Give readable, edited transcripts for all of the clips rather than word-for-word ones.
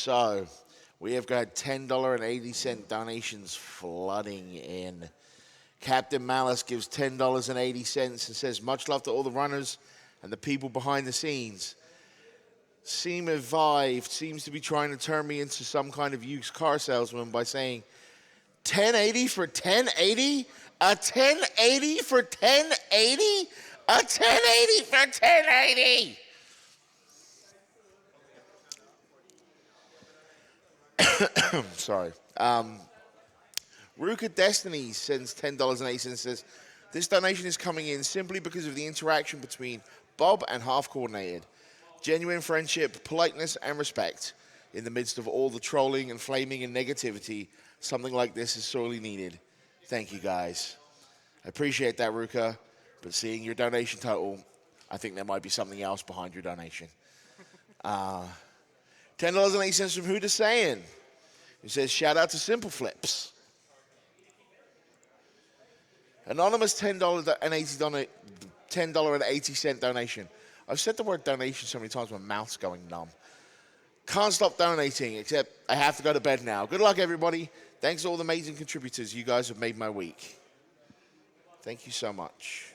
So we have got $10.80 donations flooding in. Captain Malice gives $10.80 and says, much love to all the runners and the people behind the scenes. Seem Vive seems to be trying to turn me into some kind of used car salesman by saying, 1080 for 1080? A 1080 for 1080? A 1080 for 1080! Sorry. Ruka Destiny sends $10.80 and says, this donation is coming in simply because of the interaction between Bob and Half Coordinated. Genuine friendship, politeness, and respect. In the midst of all the trolling and flaming and negativity, something like this is sorely needed. Thank you, guys. I appreciate that, Ruka, but seeing your donation total, I think there might be something else behind your donation. $10.80 from Who to Sayin', who says, shout out to Simple Flips. Anonymous $10.80 donation. I've said the word donation so many times my mouth's going numb. Can't stop donating, except I have to go to bed now. Good luck, everybody. Thanks to all the amazing contributors. You guys have made my week. Thank you so much.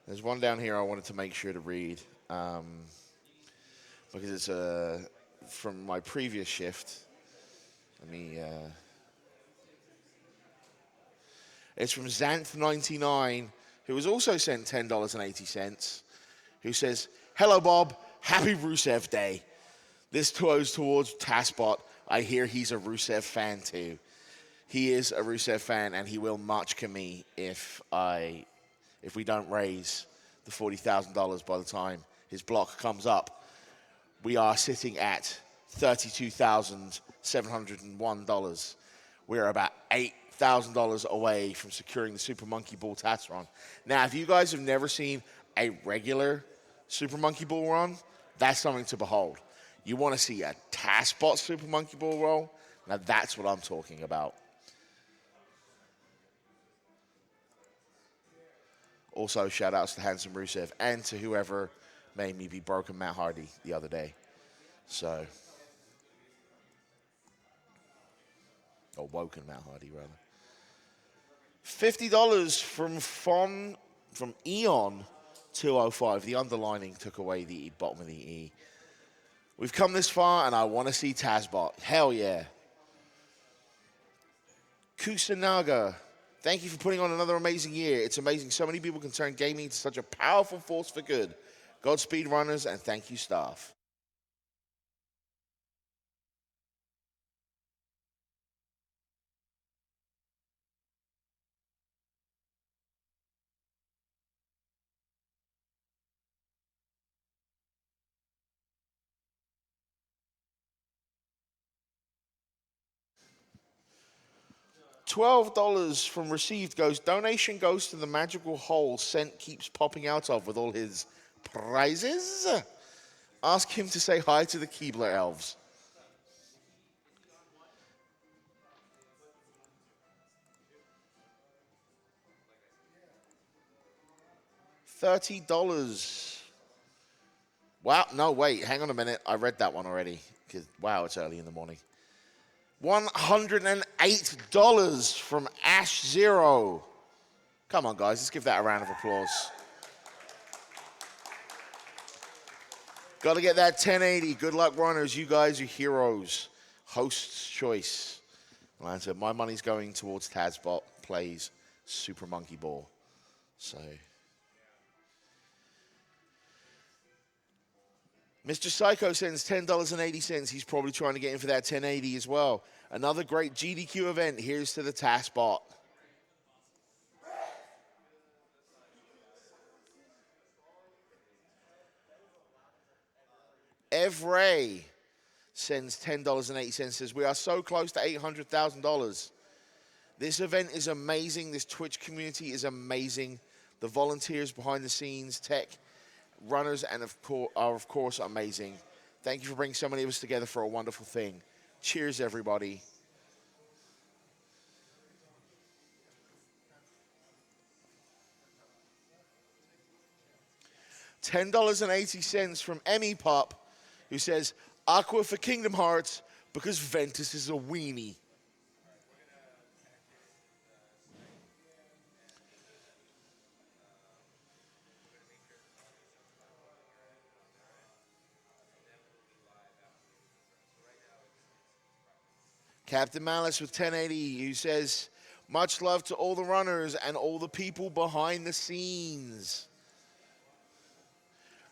There's one down here I wanted to make sure to read because it's from my previous shift. Let me... It's from Xanth99, who was also sent $10.80, who says, hello, Bob. Happy Rusev Day. This goes towards Taskbot. I hear he's a Rusev fan, too. He is a Rusev fan, and he will march me if we don't raise the $40,000 by the time his block comes up. We are sitting at $32,701. We're about $8,000 away from securing the Super Monkey Ball Task run. Now, if you guys have never seen a regular Super Monkey Ball run, that's something to behold. You want to see a Taskbot Super Monkey Ball roll? Now, that's what I'm talking about. Also, shout-outs to Handsome Rusev and to whoever made me be broken Matt Hardy the other day. So... or woken Matt Hardy, rather. $50 from Eon205. The underlining took away the bottom of the E. We've come this far, and I want to see Tazbot. Hell yeah. Kusanaga, thank you for putting on another amazing year. It's amazing so many people can turn gaming into such a powerful force for good. Godspeed, runners, and thank you, staff. $12 from received goes, donation goes to the magical hole Scent keeps popping out of with all his prizes. Ask him to say hi to the Keebler elves. $30. Wow, no, wait, hang on a minute. I read that one already. Wow, it's early in the morning. $108 from Ash Zero. Come on, guys, let's give that a round of applause. Got to get that 1080. Good luck, runners. You guys are heroes. Host's choice. Like I said, my money's going towards Tazbot plays Super Monkey Ball. So, Mr. Psycho sends $10.80. He's probably trying to get in for that 1080 as well. Another great GDQ event. Here's to the Tazbot. Evray sends $10.80, says, we are so close to $800,000. This event is amazing. This Twitch community is amazing. The volunteers behind the scenes, tech, runners, and are of course amazing. Thank you for bringing so many of us together for a wonderful thing. Cheers, everybody. $10.80 from Emmy Pop, who says, Aqua for Kingdom Hearts because Ventus is a weenie. Captain Malice with 1080, who says, much love to all the runners and all the people behind the scenes.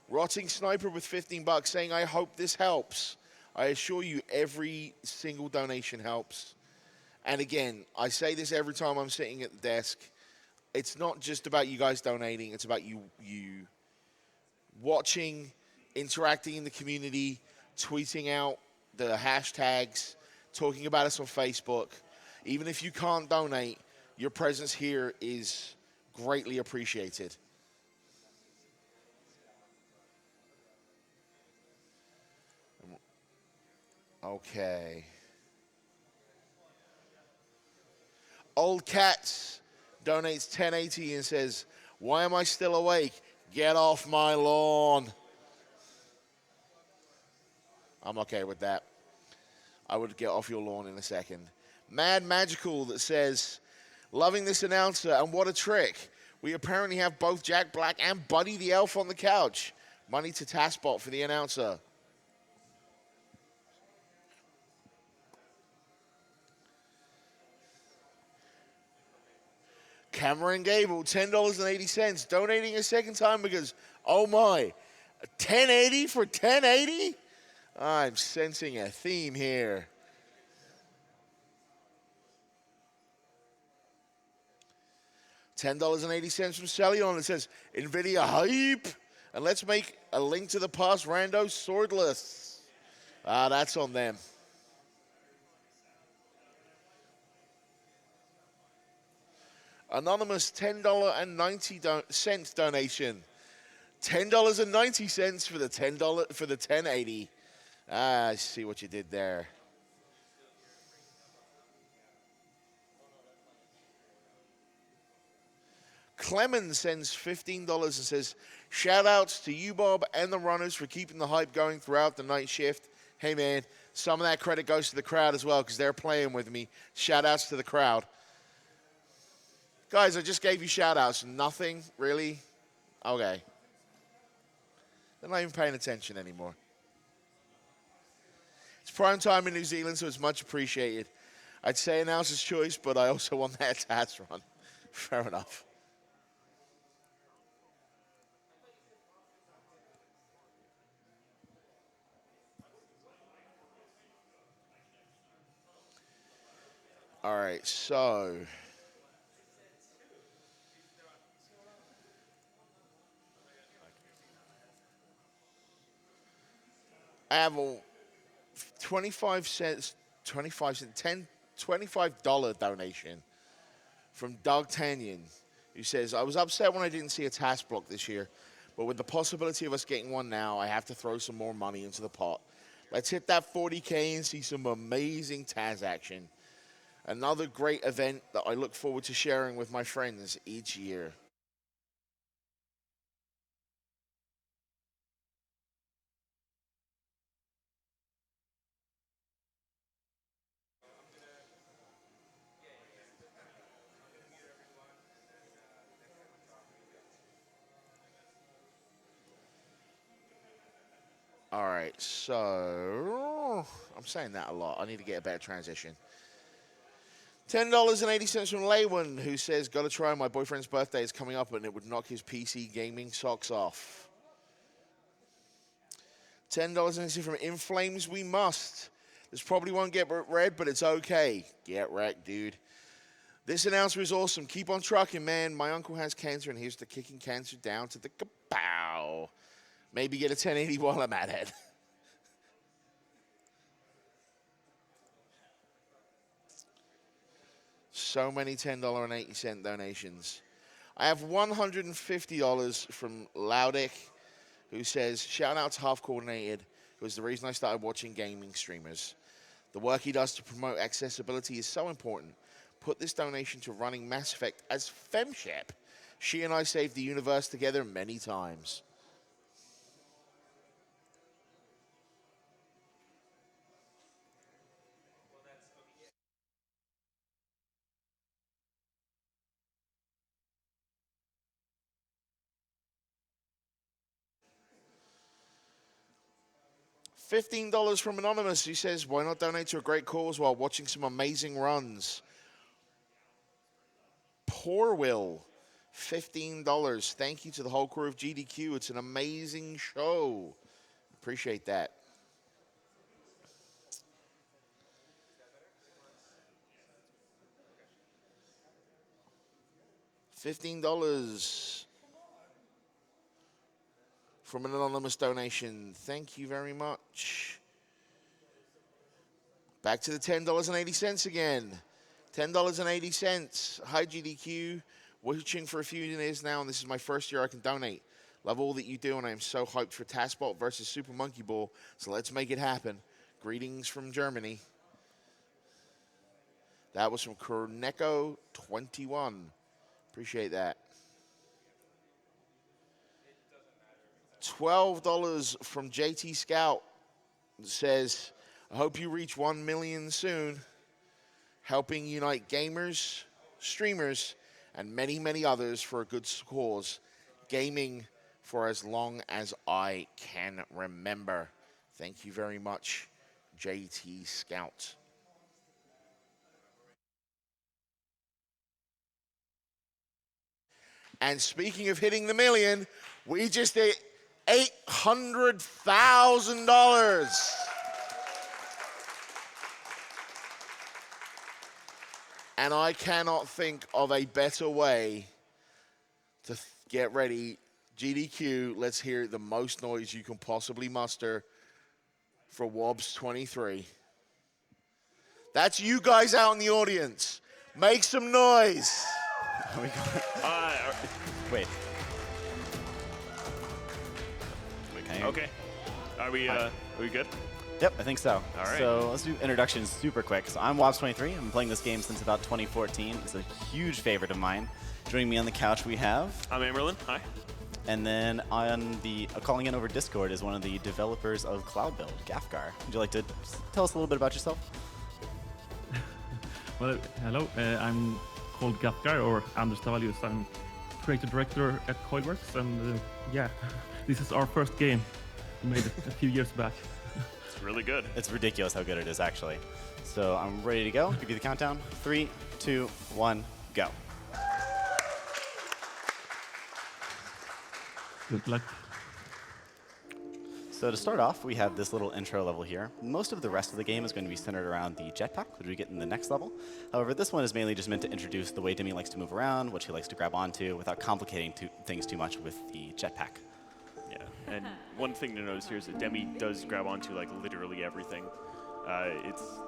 Rotting Sniper with 15 bucks saying, I hope this helps. I assure you every single donation helps. And again, I say this every time I'm sitting at the desk. It's not just about you guys donating. It's about you watching, interacting in the community, tweeting out the hashtags, talking about us on Facebook. Even if you can't donate, your presence here is greatly appreciated. Okay. Old Cats donates 1080 and says, why am I still awake? Get off my lawn. I'm okay with that. I would get off your lawn in a second. Mad Magical that says, loving this announcer and what a trick. We apparently have both Jack Black and Buddy the Elf on the couch. Money to Taskbot for the announcer. Cameron Gable, $10.80, donating a second time because, oh my, 1080 for 1080? I'm sensing a theme here. $10.80 from Celion that says, NVIDIA hype, and let's make a Link to the Past rando swordless. That's on them. Anonymous $10.90 donation. $10.90 for the for the 1080. I see what you did there. Clemens sends $15 and says, shout outs to you, Bob, and the runners for keeping the hype going throughout the night shift. Hey, man, some of that credit goes to the crowd as well because they're playing with me. Shout outs to the crowd. Guys, I just gave you shout outs. Nothing, really? Okay. They're not even paying attention anymore. It's prime time in New Zealand, so it's much appreciated. I'd say announcer's choice, but I also want that Tats run. Fair enough. All right, so I have a 25 cents, 25 cent, 10, $25 donation from Doug Tanyan, who says, I was upset when I didn't see a task block this year, but with the possibility of us getting one now, I have to throw some more money into the pot. Let's hit that 40K and see some amazing Taz action. Another great event that I look forward to sharing with my friends each year. All right, so I'm saying that a lot. I need to get a better transition. $10.80 from Laywin, who says, gotta try, my boyfriend's birthday is coming up and it would knock his PC gaming socks off. $10.80 from In Flames We Must. This probably won't get read, but it's okay. Get wrecked, dude. This announcer is awesome. Keep on trucking, man. My uncle has cancer and here's to kicking cancer down to the kapow. Maybe get a 1080 while I'm at it. So many $10.80 donations. I have $150 from Loudick, who says, shout out to Half Coordinated, who is the reason I started watching gaming streamers. The work he does to promote accessibility is so important. Put this donation to running Mass Effect as Femshep. She and I saved the universe together many times. $15 from Anonymous, who says, why not donate to a great cause while watching some amazing runs? Poor Will, $15. Thank you to the whole crew of GDQ. It's an amazing show. Appreciate that. $15 from an anonymous donation. Thank you very much. Back to the $10.80 again. $10.80. Hi, GDQ. Watching for a few years now, and this is my first year I can donate. Love all that you do, and I am so hyped for Taskbot versus Super Monkey Ball, so let's make it happen. Greetings from Germany. That was from Korneko21. Appreciate that. $12 from JT Scout. It says, I hope you reach 1 million soon. Helping unite gamers, streamers, and many, many others for a good cause. Gaming for as long as I can remember. Thank you very much, JT Scout. And speaking of hitting the million, we just hit $800,000. And I cannot think of a better way to get ready. GDQ, let's hear the most noise you can possibly muster for Wob23. That's you guys out in the audience. Make some noise. Wait. Okay. Are we good? Yep, I think so. All right. So let's do introductions super quick. So I'm Wob23. I've been playing this game since about 2014. It's a huge favorite of mine. Joining me on the couch we have... I'm Amerlin. Hi. And then on the calling in over Discord is one of the developers of Cloudbuilt, Gafgar. Would you like to tell us a little bit about yourself? Well, hello. I'm called Gafgar, or Anders Tavalius. I'm creative director at Coilworks, and yeah, this is our first game. We made it a few years back. It's really good. It's ridiculous how good it is, actually. So I'm ready to go. Give you the countdown. 3, 2, 1, go. Good luck. So to start off, we have this little intro level here. Most of the rest of the game is going to be centered around the jetpack, which we get in the next level. However, this one is mainly just meant to introduce the way Demi likes to move around, what she likes to grab onto, without complicating things too much with the jetpack. Yeah. And one thing to notice here is that Demi does grab onto like literally everything.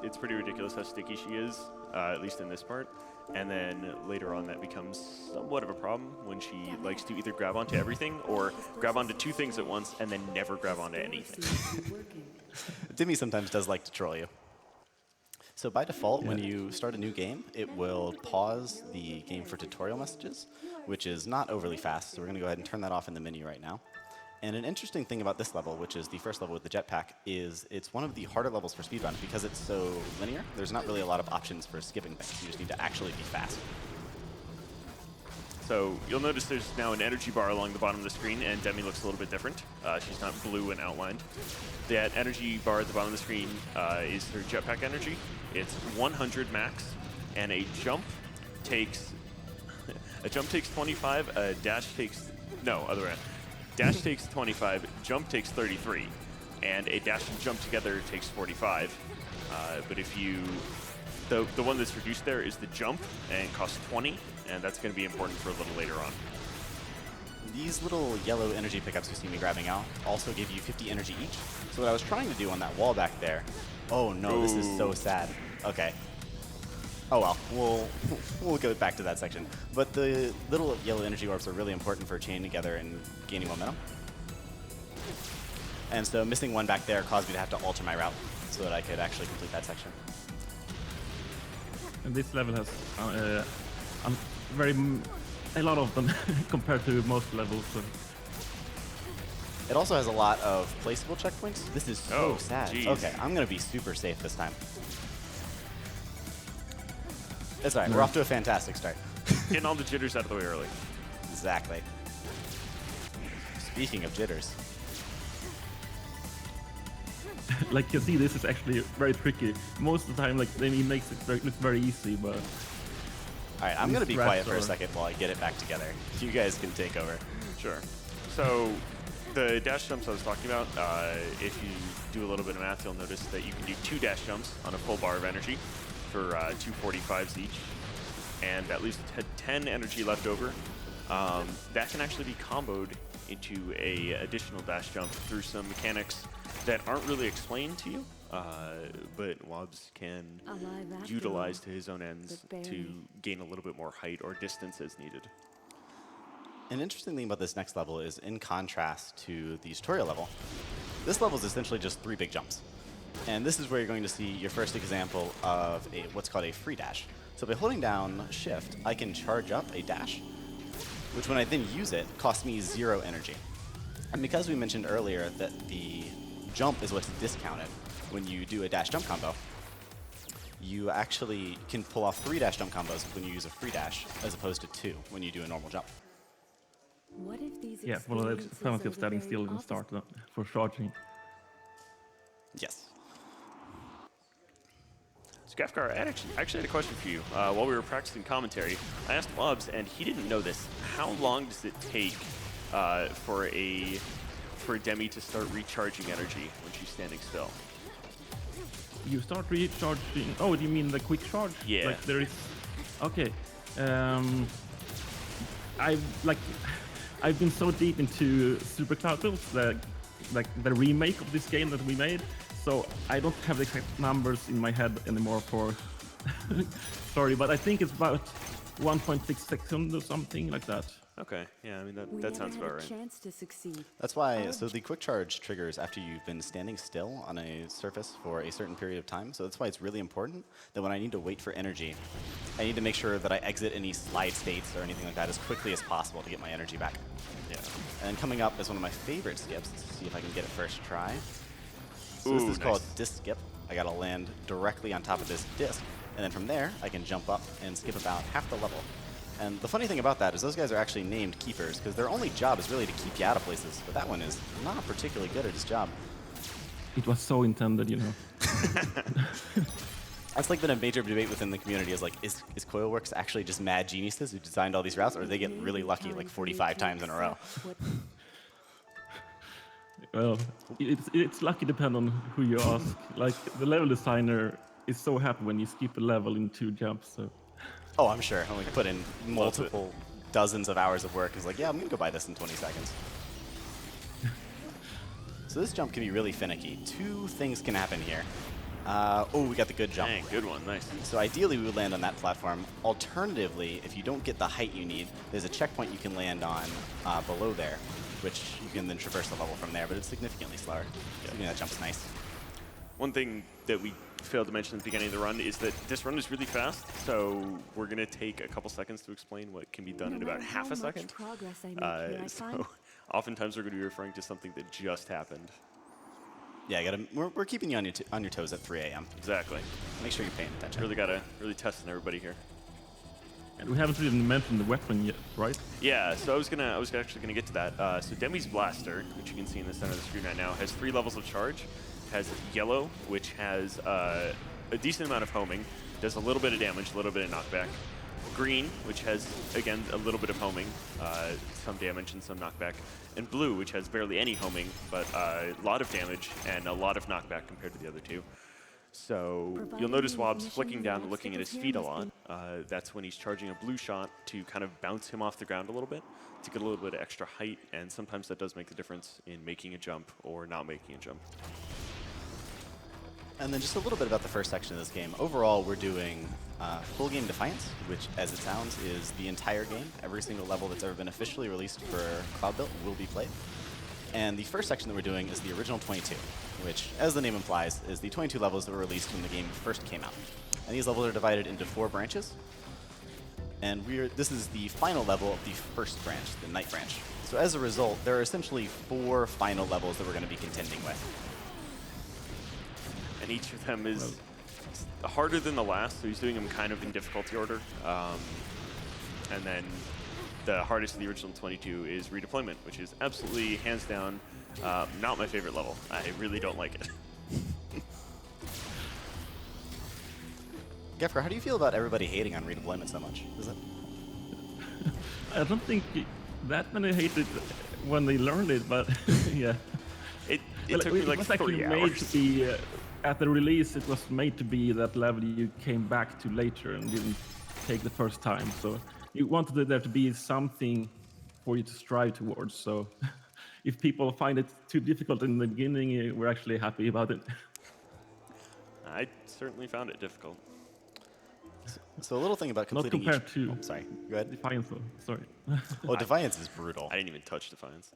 It's pretty ridiculous how sticky she is, at least in this part. And then later on, that becomes somewhat of a problem when she likes to either grab onto everything or grab onto 2 things at once and then never grab onto anything. Demi sometimes does like to troll you. So by default, when you start a new game, it will pause the game for tutorial messages, which is not overly fast. So we're going to go ahead and turn that off in the menu right now. And an interesting thing about this level, which is the first level with the jetpack, is it's one of the harder levels for speedrun because it's so linear. There's not really a lot of options for skipping things. You just need to actually be fast. So you'll notice there's now an energy bar along the bottom of the screen, and Demi looks a little bit different. She's not blue and outlined. That energy bar at the bottom of the screen is her jetpack energy. It's 100 max, and a jump takes 25. A dash takes other way. Dash takes 25, jump takes 33, and a dash and jump together takes 45. But if you, the one that's reduced there is the jump, and it costs 20, and that's going to be important for a little later on. These little yellow energy pickups you see me grabbing out also give you 50 energy each. So what I was trying to do on that wall back there, oh no, this is so sad. Okay. Oh well, we'll go back to that section. But the little yellow energy orbs are really important for chaining together and gaining momentum. And so missing one back there caused me to have to alter my route so that I could actually complete that section. And this level has a lot of them compared to most levels. So. It also has a lot of placeable checkpoints. This is so sad. Geez. Okay, I'm going to be super safe this time. It's all right. We're off to a fantastic start. Getting all the jitters out of the way early. Exactly. Speaking of jitters. like you see, this is actually very tricky. Most of the time, like Demi makes it look very easy, but All right, I'm going to be These quiet for a rats are- second while I get it back together. You guys can take over. Sure. So the dash jumps I was talking about, if you do a little bit of math, you'll notice that you can do 2 dash jumps on a full bar of energy for 245s each, and that leaves 10 energy left over. That can actually be comboed into a additional dash jump through some mechanics that aren't really explained to you, but Wobs can utilize to his own ends to gain a little bit more height or distance as needed. An interesting thing about this next level is, in contrast to the tutorial level, this level is essentially just 3 big jumps. And this is where you're going to see your first example of what's called a free dash. So by holding down shift, I can charge up a dash, which when I then use it, costs me 0 energy. And because we mentioned earlier that the jump is what's discounted when you do a dash jump combo, you actually can pull off 3 dash jump combos when you use a free dash, as opposed to 2 when you do a normal jump. What if these yeah, well, that's penalty of standing still in the start for charging. Yes. So Gafgar, I actually had a question for you. While we were practicing commentary, I asked Wobs, and he didn't know this. How long does it take for a Demi to start recharging energy when she's standing still? You start recharging. Oh, do you mean the quick charge? Yeah. Like there is. Okay. I've been so deep into Super Cloudbuilt, the remake of this game that we made, so I don't have the exact numbers in my head anymore. For sorry, but I think it's about 1.6 seconds or something like that. Okay, yeah, I mean, that sounds about right. Chance to succeed. That's why, so the quick charge triggers after you've been standing still on a surface for a certain period of time. So that's why it's really important that when I need to wait for energy, I need to make sure that I exit any slide states or anything like that as quickly as possible to get my energy back. Yeah. And coming up is one of my favorite skips. Let's see if I can get it first try. So Ooh, this is nice. called disc skip. I gotta land directly on top of this disc, and then from there, I can jump up and skip about half the level. And the funny thing about that is those guys are actually named keepers, because their only job is really to keep you out of places, but that one is not particularly good at his job. It was so intended, you know. That's like been a major debate within the community, is like, is Coilworks actually just mad geniuses who designed all these routes, or do they get really lucky like 45 times in a row? Well, it's lucky depend on who you ask. Like the level designer is so happy when you skip a level in 2 jumps. So. Oh, I'm sure. I put in multiple dozens of hours of work. He's like, yeah, I'm going to go buy this in 20 seconds. So this jump can be really finicky. 2 things can happen here. Oh, we got the good jump. Dang, good one, nice. So ideally, we would land on that platform. Alternatively, if you don't get the height you need, there's a checkpoint you can land on below there, which you can then traverse the level from there, but it's significantly slower. So, that jump's nice. One thing that we failed to mention at the beginning of the run is that this run is really fast, so we're going to take a couple seconds to explain what can be done in about half a second. So oftentimes we're going to be referring to something that just happened. Yeah, we're keeping you on your toes at 3 a.m. Exactly. Make sure you're paying attention. Really testing everybody here. And we haven't even mentioned the weapon yet, right? Yeah, so I was actually gonna get to that. So Demi's blaster, which you can see in the center of the screen right now, has 3 levels of charge. Has yellow, which has a decent amount of homing, does a little bit of damage, a little bit of knockback. Green, which has, again, a little bit of homing, some damage and some knockback. And blue, which has barely any homing, but a lot of damage and a lot of knockback compared to the other 2. So you'll notice Wob's flicking down and looking at his feet a lot. That's when he's charging a blue shot to kind of bounce him off the ground a little bit, to get a little bit of extra height, and sometimes that does make the difference in making a jump or not making a jump. And then just a little bit about the first section of this game. Overall, we're doing full game Defiance, which, as it sounds, is the entire game. Every single level that's ever been officially released for Cloudbuilt will be played. And the first section that we're doing is the original 22, which, as the name implies, is the 22 levels that were released when the game first came out. And these levels are divided into 4 branches. And this is the final level of the first branch, the Night Branch. So as a result, there are essentially 4 final levels that we're going to be contending with. And each of them is harder than the last, so he's doing them kind of in difficulty order. And then the hardest of the original 22 is Redeployment, which is absolutely, hands down, not my favorite level. I really don't like it. Geffer, how do you feel about everybody hating on redeployment so much? Is it? I don't think that many hated when they learned it, but yeah. It Well, took me like was actually 3 made hours. to be at the release. It was made to be that level you came back to later and didn't take the first time. So you wanted there to be something for you to strive towards. So if people find it too difficult in the beginning, we're actually happy about it. I certainly found it difficult. So a little thing about Not completing compared each... to Oh, sorry. Go ahead. Defiance, though. Sorry. Oh, Defiance is brutal. I didn't even touch Defiance.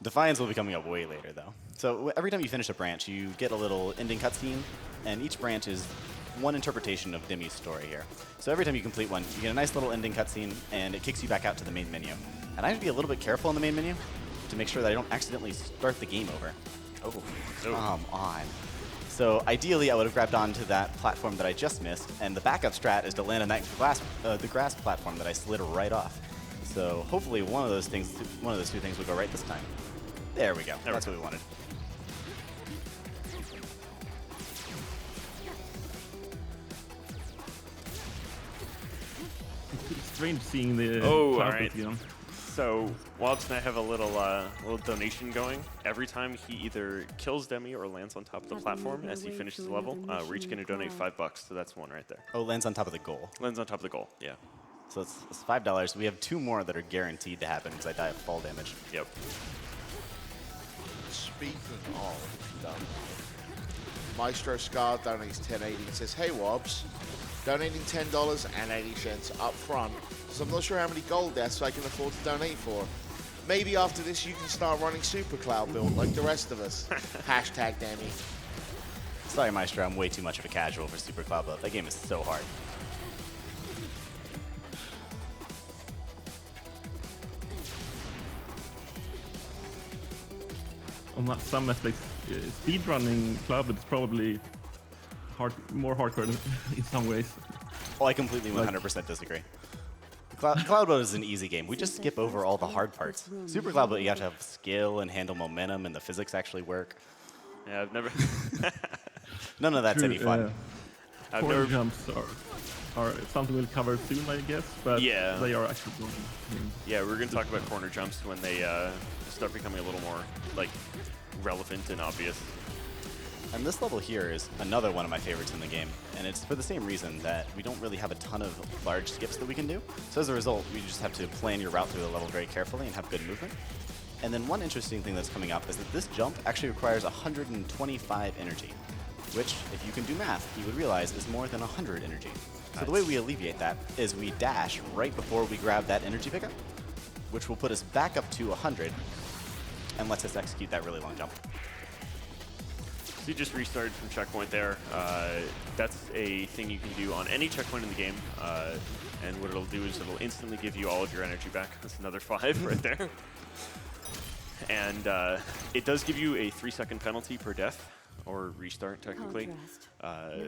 Defiance will be coming up way later, though. So every time you finish a branch, you get a little ending cutscene, and each branch is one interpretation of Demi's story here. So every time you complete one, you get a nice little ending cutscene, and it kicks you back out to the main menu. And I have to be a little bit careful in the main menu to make sure that I don't accidentally start the game over. Oh, come on. So ideally, I would have grabbed onto that platform that I just missed, and the backup strat is to land on that the grass platform that I slid right off. So hopefully one of those two things will go right this time. There we go. That's what we wanted. It's strange seeing the Oh, cloud, alright. you know. So Wobbs and I have a little donation going. Every time he either kills Demi or lands on top of the platform as he finishes the level, we're each going to donate $5. So that's one right there. Oh, lands on top of the goal. Lands on top of the goal. Yeah. So it's $5. We have 2 more that are guaranteed to happen because I die of fall damage. Yep. Speaking of, Maestro Scar donates $10.80 and says, "Hey Wobbs, donating $10.80 up front, so I'm not sure how many gold deaths I can afford to donate for. Maybe after this you can start running Super Cloudbuilt like the rest of us." Hashtag Demi. Sorry, Maestro, I'm way too much of a casual for Super Cloudbuilt. That game is so hard. On some aspects, speedrunning Cloudbuilt is probably more hardcore in some ways. Oh, I completely 100% disagree. Cloudbuilt is an easy game. We just skip over all the hard parts. Super Cloudbuilt, you have to have skill and handle momentum, and the physics actually work. Yeah, I've never. None of that's any fun. I've Corner never. jumps are something we'll cover soon, I guess, but Yeah. they are actually going. Yeah, we're going to talk about corner jumps when they start becoming a little more like relevant and obvious. And this level here is another one of my favorites in the game, and it's for the same reason that we don't really have a ton of large skips that we can do. So as a result, we just have to plan your route through the level very carefully and have good movement. And then one interesting thing that's coming up is that this jump actually requires 125 energy, which, if you can do math, you would realize is more than 100 energy. So the way we alleviate that is we dash right before we grab that energy pickup, which will put us back up to 100 and lets us execute that really long jump. So you just restarted from checkpoint there. That's a thing you can do on any checkpoint in the game. And what it'll do is it'll instantly give you all of your energy back. That's another 5 right there. And it does give you a 3-second penalty per death, or restart technically,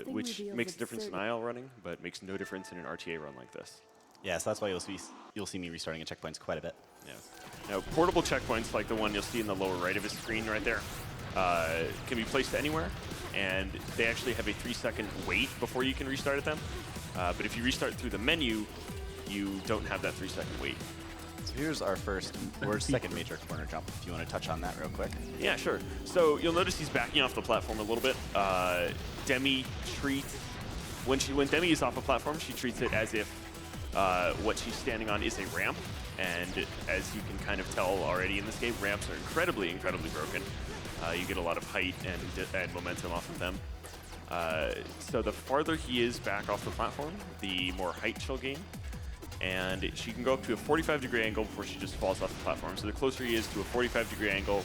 which makes a difference in IL running, but makes no difference in an RTA run like this. Yeah, so that's why you'll see me restarting at checkpoints quite a bit. Yeah. Now, portable checkpoints like the one you'll see in the lower right of his screen right there can be placed anywhere, and they actually have a 3-second wait before you can restart at them. But if you restart through the menu, you don't have that 3-second wait. So here's our second major corner jump, if you want to touch on that real quick. Yeah, sure. So you'll notice he's backing off the platform a little bit. Demi treats, when Demi is off a platform, she treats it as if what she's standing on is a ramp. And as you can kind of tell already in this game, ramps are incredibly, incredibly broken. You get a lot of height and momentum off of them. So the farther he is back off the platform, the more height she'll gain. And she can go up to a 45-degree angle before she just falls off the platform. So the closer he is to a 45-degree angle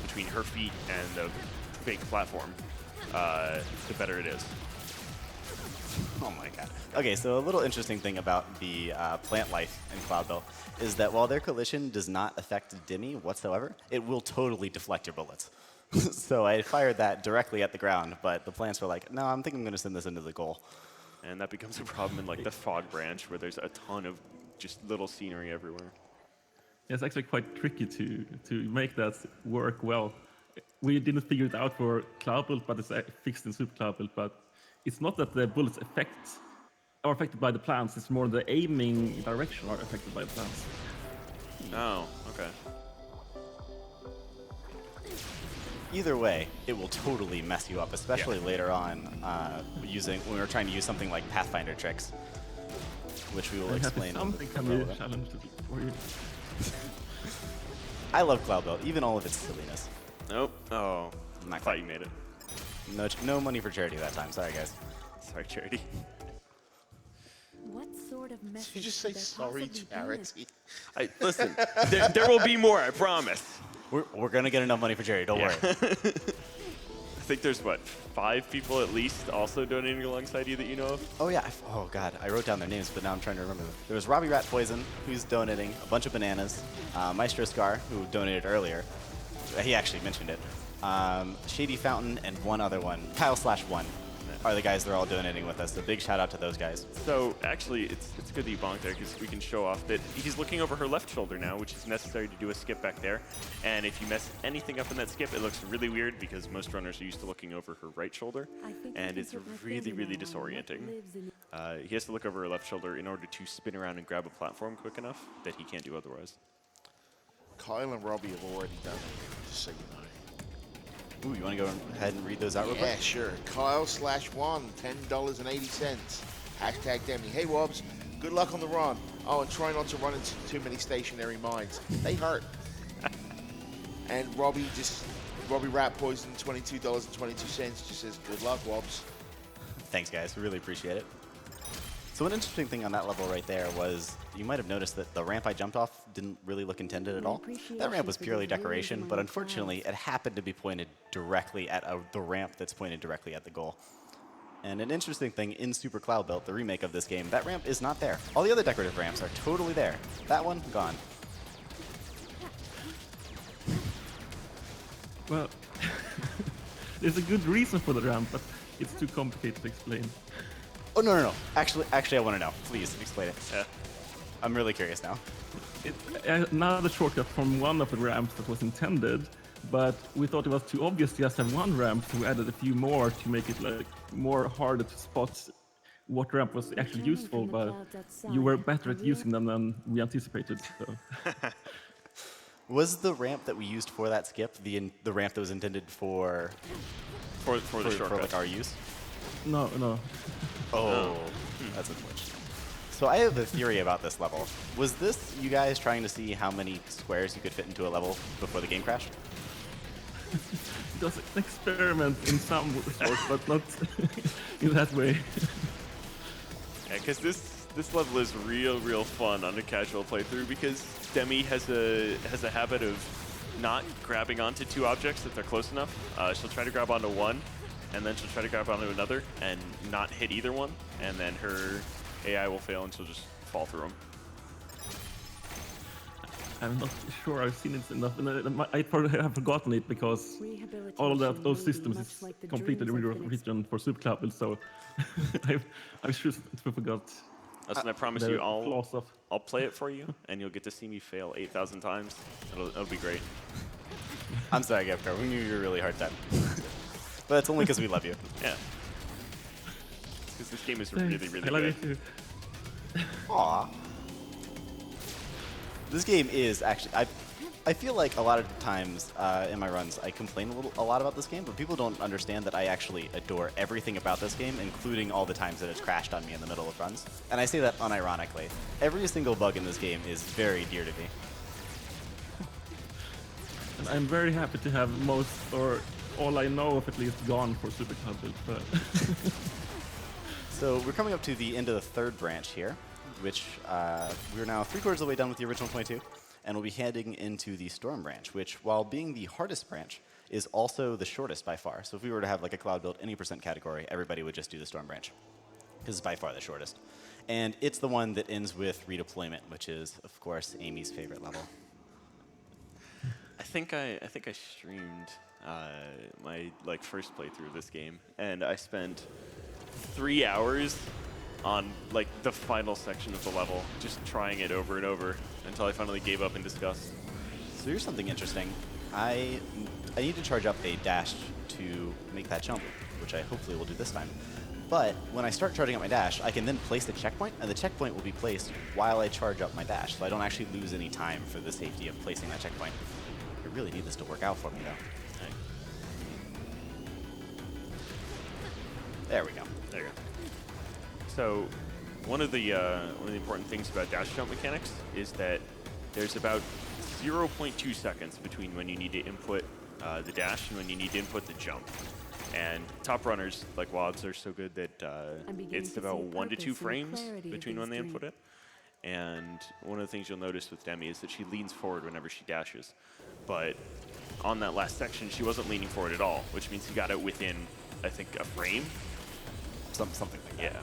between her feet and the fake platform, the better it is. Oh my god. Okay, so a little interesting thing about the plant life in Cloudbuilt is that while their collision does not affect Demi whatsoever, it will totally deflect your bullets. So I fired that directly at the ground, but the plants were like, no, I'm thinking I'm going to send this into the goal. And that becomes a problem in like the fog branch where there's a ton of just little scenery everywhere. Yeah, it's actually quite tricky to make that work well. We didn't figure it out for Cloudbuilt, but it's fixed in Super Cloudbuilt. But it's not that the bullets are affected by the plants. It's more the aiming direction are affected by the plants. Oh, okay. Either way, it will totally mess you up, especially later on when we're trying to use something like Pathfinder tricks, which we will explain. Something can be challenged for you. I love Cloudbuilt, even all of its silliness. Nope. Oh, I thought you made it. No money for charity that time. Sorry, guys. Sorry, Charity. What sort of message Did you just say could there sorry, possibly be in charity? Listen, there will be more, I promise. We're gonna get enough money for charity. Don't worry. I think there's, what, 5 people at least also donating alongside you that you know of? Oh yeah. Oh god, I wrote down their names, but now I'm trying to remember them. There was Robbie Rat Poison, who's donating a bunch of bananas. Maestro Scar, who donated earlier. He actually mentioned it. Shady Fountain and one other one, Kyle/1, are the guys that are all donating with us. So big shout out to those guys. So actually, it's good that you bonked there because we can show off that he's looking over her left shoulder now, which is necessary to do a skip back there. And if you mess anything up in that skip, it looks really weird because most runners are used to looking over her right shoulder, I think and I it's can put my really, finger really on what disorienting. lives in He has to look over her left shoulder in order to spin around and grab a platform quick enough that he can't do otherwise. Kyle and Robbie have already done it, just so you know. Ooh, you want to go ahead and read those out real Yeah, quick? sure. Kyle/1, $10.80. Hashtag Demi. Hey, Wobbs, good luck on the run. Oh, and try not to run into too many stationary mines. They hurt. And Robbie Rat Poison, $22.22, just says, good luck, Wobbs. Thanks, guys. We really appreciate it. So an interesting thing on that level right there was you might have noticed that the ramp I jumped off didn't really look intended at all. That ramp was purely decoration, but unfortunately it happened to be pointed directly at the ramp that's pointed directly at the goal. And an interesting thing in Super Cloudbuilt, the remake of this game, that ramp is not there. All the other decorative ramps are totally there. That one, gone. Well, there's a good reason for the ramp, but it's too complicated to explain. Oh, no. Actually, I want to know. Please, explain it. Yeah. I'm really curious now. Another shortcut from one of the ramps that was intended, but we thought it was too obvious to just have one ramp, so we added a few more to make it like more harder to spot what ramp was actually useful, but you were better at using them than we anticipated. So. Was the ramp that we used for that skip the ramp that was intended for For the shortcut. like our use? No. Oh, that's unfortunate. So I have a theory about this level. Was this you guys trying to see how many squares you could fit into a level before the game crashed? It was an experiment in some sort, but not in that way. Yeah, because this level is real fun on a casual playthrough because Demi has a habit of not grabbing onto 2 objects if they're close enough. She'll try to grab onto one, and then she'll try to grab onto another and not hit either one, and then her AI will fail and she'll just fall through them. I'm not sure I've seen it enough, and I probably have forgotten it because all of those systems is completely rewritten for Super Cloudbuilt, so I just forgot. Listen, I promise the you, flaws of. I'll play it for you, and you'll get to see me fail 8,000 times. It'll be great. I'm sorry, Gavkar. We knew you were really hard time. But it's only because we love you. Yeah. Because this game is really I love you good. too. Aww. This game is actually, I feel like a lot of times in my runs I complain a lot about this game, but people don't understand that I actually adore everything about this game, including all the times that it's crashed on me in the middle of runs. And I say that unironically. Every single bug in this game is very dear to me. And I'm very happy to have most, or all I know of at least, gone for Super Cloudbuilt. But So we're coming up to the end of the 3rd branch here, which we're now 3/4 of the way done with the original 22, and we'll be heading into the Storm branch, which, while being the hardest branch, is also the shortest by far. So if we were to have like a Cloudbuilt any % category, everybody would just do the Storm branch, because it's by far the shortest. And it's the one that ends with redeployment, which is, of course, Amy's favorite level. I think I streamed my first playthrough of this game, and I spent 3 hours on like the final section of the level, just trying it over and over until I finally gave up in disgust. So here's something interesting. I need to charge up a dash to make that jump, which I hopefully will do this time. But when I start charging up my dash, I can then place the checkpoint, and the checkpoint will be placed while I charge up my dash, so I don't actually lose any time for the safety of placing that checkpoint. I really need this to work out for me, though. Okay. There we go. There you go. So one of the important things about dash jump mechanics is that there's about 0.2 seconds between when you need to input the dash and when you need to input the jump. And top runners like Wobs are so good that it's about 1 to 2 frames between when they input it. And one of the things you'll notice with Demi is that she leans forward whenever she dashes. But on that last section, she wasn't leaning forward at all, which means you got it within, I think, a frame. Something like that. Yeah.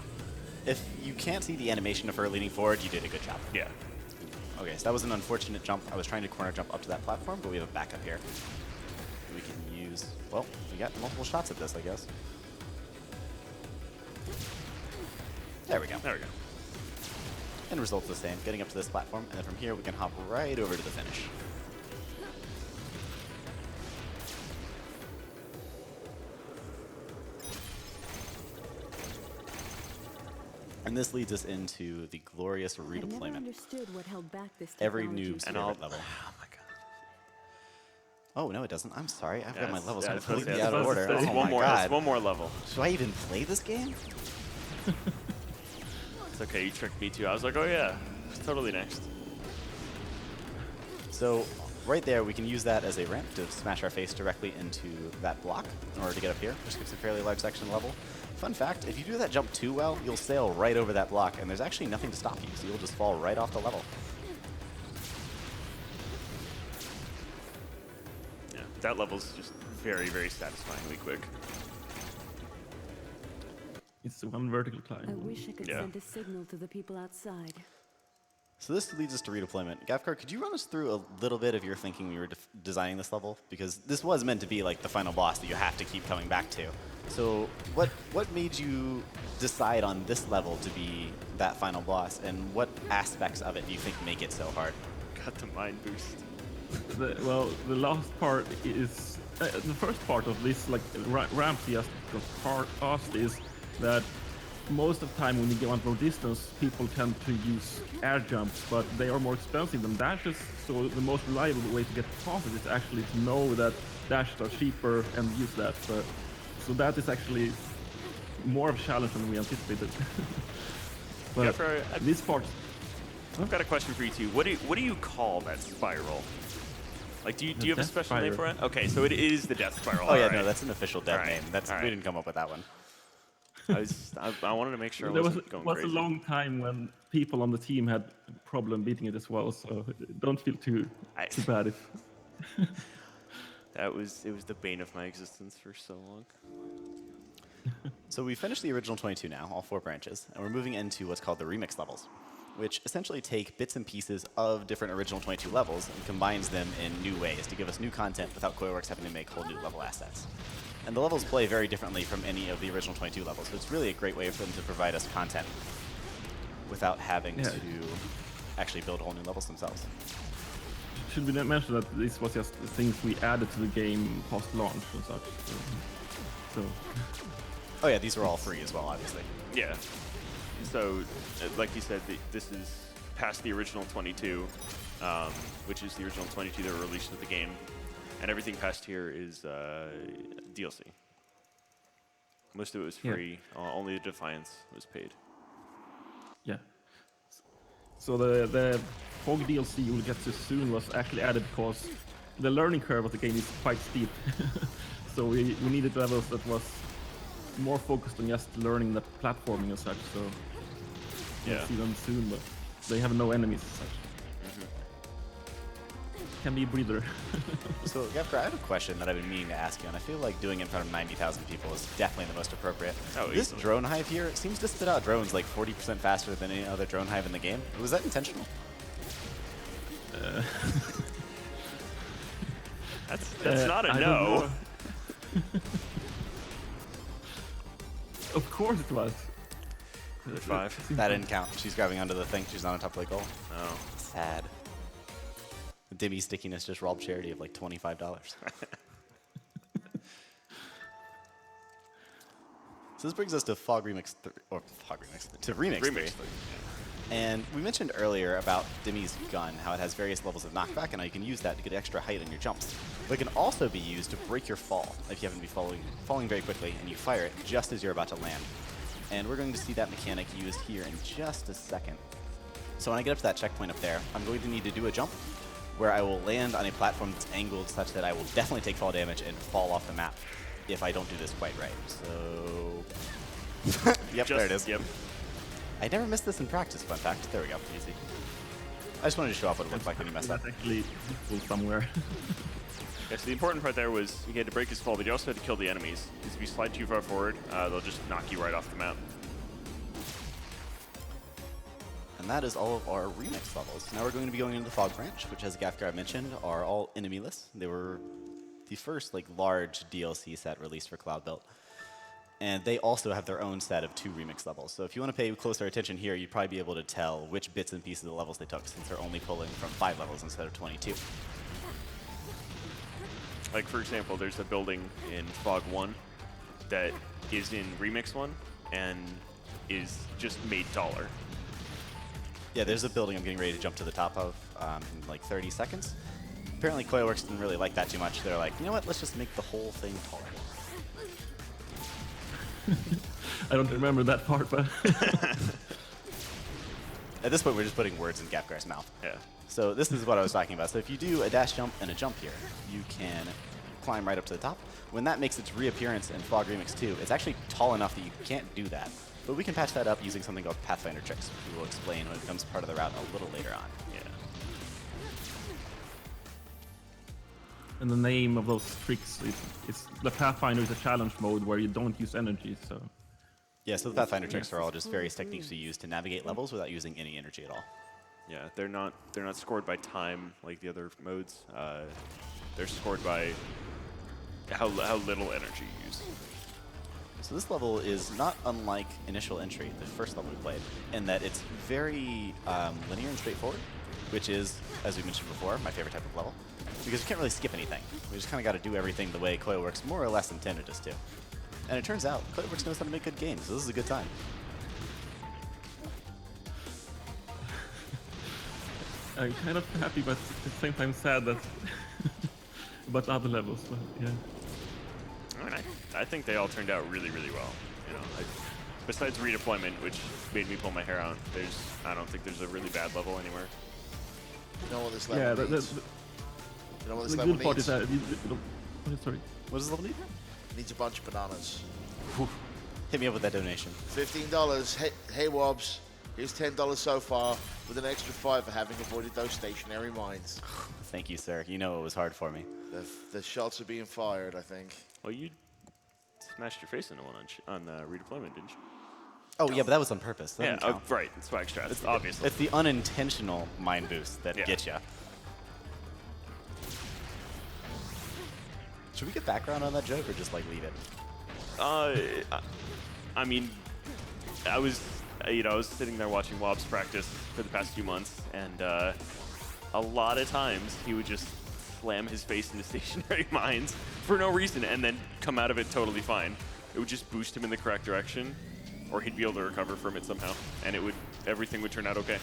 If you can't see the animation of her leaning forward, you did a good job. Yeah. Okay, so that was an unfortunate jump. I was trying to corner jump up to that platform, but we have a backup here. We can use, well, we got multiple shots at this, I guess. There we go. There we go. End result's the same, getting up to this platform, and then from here we can hop right over to the finish. And this leads us into the glorious I never redeployment. understood what held back this Every technology. noob's And favorite level. Oh my god. Oh, no, it doesn't. I'm sorry. I've got my Yes, levels yeah, completely that's out of supposed to order. say. Oh One my more. god. That's one more level. Should I even play this game? It's okay. You tricked me too. I was like, oh yeah, it's totally next. So right there, we can use that as a ramp to smash our face directly into that block in order to get up here, which gives a fairly large section level. Fun fact, if you do that jump too well, you'll sail right over that block, and there's actually nothing to stop you, so you'll just fall right off the level. Yeah, that level's just very, very satisfyingly quick. It's one vertical I climb. wish I could Yeah. send a signal to the people outside. So this leads us to redeployment. Gavkar, could you run us through a little bit of your thinking when you were designing this level? Because this was meant to be like the final boss that you have to keep coming back to. So what made you decide on this level to be that final boss, and what aspects of it do you think make it so hard? Got the mind boost. The last part is the first part of this, like ramp just got past, is that most of the time when you go on more distance, people tend to use air jumps, but they are more expensive than dashes. So the most reliable way to get past it is actually to know that dashes are cheaper and use that. So that is actually more of a challenge than we anticipated. But Jeffrey, this part, I've got a question for you too. What do you call that spiral? Like, do you have a death special name for spiral. it? Okay, so it is the death spiral. Oh yeah, alright. no, that's an official dead Alright, name. That's alright. we didn't come up with that one. I wanted to make sure I there was wasn't going a crazy. long time when people on the team had problem beating it as well. So don't feel too bad if. It was the bane of my existence for so long. So we finished the original 22 now, all 4 branches, and we're moving into what's called the remix levels, which essentially take bits and pieces of different original 22 levels and combines them in new ways to give us new content without Coilworks having to make whole new level assets. And the levels play very differently from any of the original 22 levels, so it's really a great way for them to provide us content without having to actually build whole new levels themselves. Should we mention that this was just the things we added to the game post-launch and such? So Oh yeah, these were all free as well, obviously. Yeah. So, like you said, this is past the original 22, which is the original 22 that were released with the game, and everything past here is DLC. Most of it was free. Only the Defiance was paid. yeah. So the Fog DLC you'll get to soon was actually added because the learning curve of the game is quite steep. So we needed levels that was more focused on just learning the platforming and such. So Yeah. we'll see them soon, but they have no enemies as such. Can be a breather. So, Gavkar, I have a question that I've been meaning to ask you, and I feel like doing it in front of 90,000 people is definitely the most appropriate. Oh, This easily. drone hive here seems to spit out drones like 40% faster than any other drone hive in the game. Was that intentional? That's not a I don't no. know. Of course it was. 5. That didn't count. She's grabbing onto the thing. She's not on top of the goal. Oh. Sad. The Demi stickiness just robbed Charity of like $25. So this brings us to Fog Remix, to Remix 3. Remix 3. And we mentioned earlier about Demi's gun, how it has various levels of knockback, and how you can use that to get extra height on your jumps. But it can also be used to break your fall if you happen to be falling very quickly, and you fire it just as you're about to land. And we're going to see that mechanic used here in just a second. So when I get up to that checkpoint up there, I'm going to need to do a jump where I will land on a platform that's angled such that I will definitely take fall damage and fall off the map if I don't do this quite right. So, yep, there it is. Yep. I never missed this in practice, fun fact. There we go, easy. I just wanted to show off what it looked like when you messed up. That's actually useful somewhere. Yeah, so the important part there was he had to break his fall, but you also had to kill the enemies. Because if you slide too far forward, they'll just knock you right off the map. And that is all of our remix levels. Now we're going to be going into the Fog Branch, which, as Gafgar mentioned, are all enemyless. They were the first large DLC set released for Cloudbuilt. And they also have their own set of 2 remix levels. So if you want to pay closer attention here, you'd probably be able to tell which bits and pieces of the levels they took, since they're only pulling from 5 levels instead of 22. Like, for example, there's a building in Fog 1 that is in Remix 1 and is just made taller. Yeah, there's a building I'm getting ready to jump to the top of in like 30 seconds. Apparently Coilworks didn't really like that too much. They're like, you know what, let's just make the whole thing taller. I don't remember that part, but At this point, we're just putting words in Gafgar's mouth. Yeah. So this is what I was talking about. So if you do a dash jump and a jump here, you can climb right up to the top. When that makes its reappearance in Fog Remix 2, it's actually tall enough that you can't do that. But we can patch that up using something called Pathfinder tricks, which we will explain when it becomes part of the route a little later on. Yeah. and the name of those tricks is the Pathfinder is a challenge mode where you don't use energy. So Yeah, so the Pathfinder tricks are all just various techniques you use to navigate levels without using any energy at all. Yeah, they're not scored by time like the other modes. They're scored by how little energy you use. So this level is not unlike Initial Entry, the first level we played, in that it's very linear and straightforward, which is, as we mentioned before, my favorite type of level, because you can't really skip anything. We just kind of got to do everything the way Coilworks more or less intended us to. And it turns out, Cloudbuilt knows how to make good games, so this is a good time. I'm kind of happy, but at the same time sad that about other levels. But yeah. I mean, I think they all turned out really, really well. You know, besides redeployment, which made me pull my hair out, I don't think there's a really bad level anywhere. You know what this level Yeah, needs? You know what this the level good part needs? is that sorry. What does this level need? It needs a bunch of bananas. Whew. Hit me up with that donation. $15. Hey Wobbs, here's $10 so far, with an extra 5 for having avoided those stationary mines. Thank you, sir. You know it was hard for me. The shots are being fired, I think. Well, you smashed your face into one on redeployment, didn't you? Oh, yeah, but that was on purpose. That Yeah, doesn't count. right. It's swag strats, obviously. It's the unintentional mind boost that Yeah. gets you. Should we get background on that joke or just like leave it? I mean, I was sitting there watching Wobbs practice for the past few months, and a lot of times he would just slam his face into stationary mines for no reason and then come out of it totally fine. It would just boost him in the correct direction, or he'd be able to recover from it somehow, and everything would turn out okay.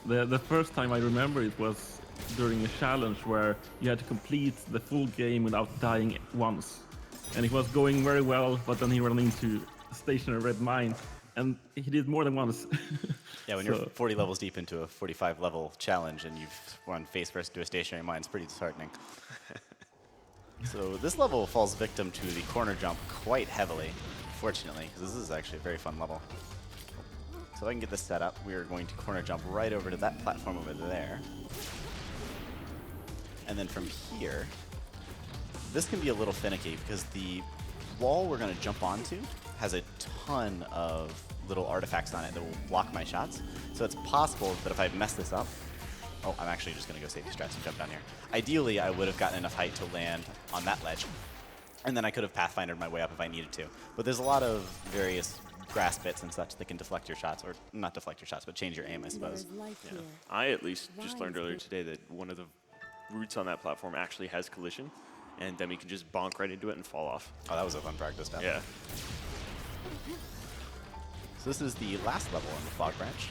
The first time I remember it was during a challenge where you had to complete the full game without dying once. And it was going very well, but then he ran into a stationary red mine, and he did more than once. Yeah, when you're 40 levels deep into a 45 level challenge and you've run face first to a stationary mine, it's pretty disheartening. So this level falls victim to the corner jump quite heavily, fortunately, because this is actually a very fun level. So if I can get this set up, we are going to corner jump right over to that platform over there. And then from here, this can be a little finicky because the wall we're going to jump onto has a ton of little artifacts on it that will block my shots. So it's possible that if I mess this up, oh, I'm actually just going to go safety strats and jump down here. Ideally, I would have gotten enough height to land on that ledge, and then I could have pathfindered my way up if I needed to. But there's a lot of various grass bits and such that can deflect your shots, or not deflect your shots, but change your aim, I suppose. Yeah. I at least just learned earlier today that one of the routes on that platform actually has collision, and Demi can just bonk right into it and fall off. Oh, that was a fun practice down. Yeah. So this is the last level on the Fog Branch,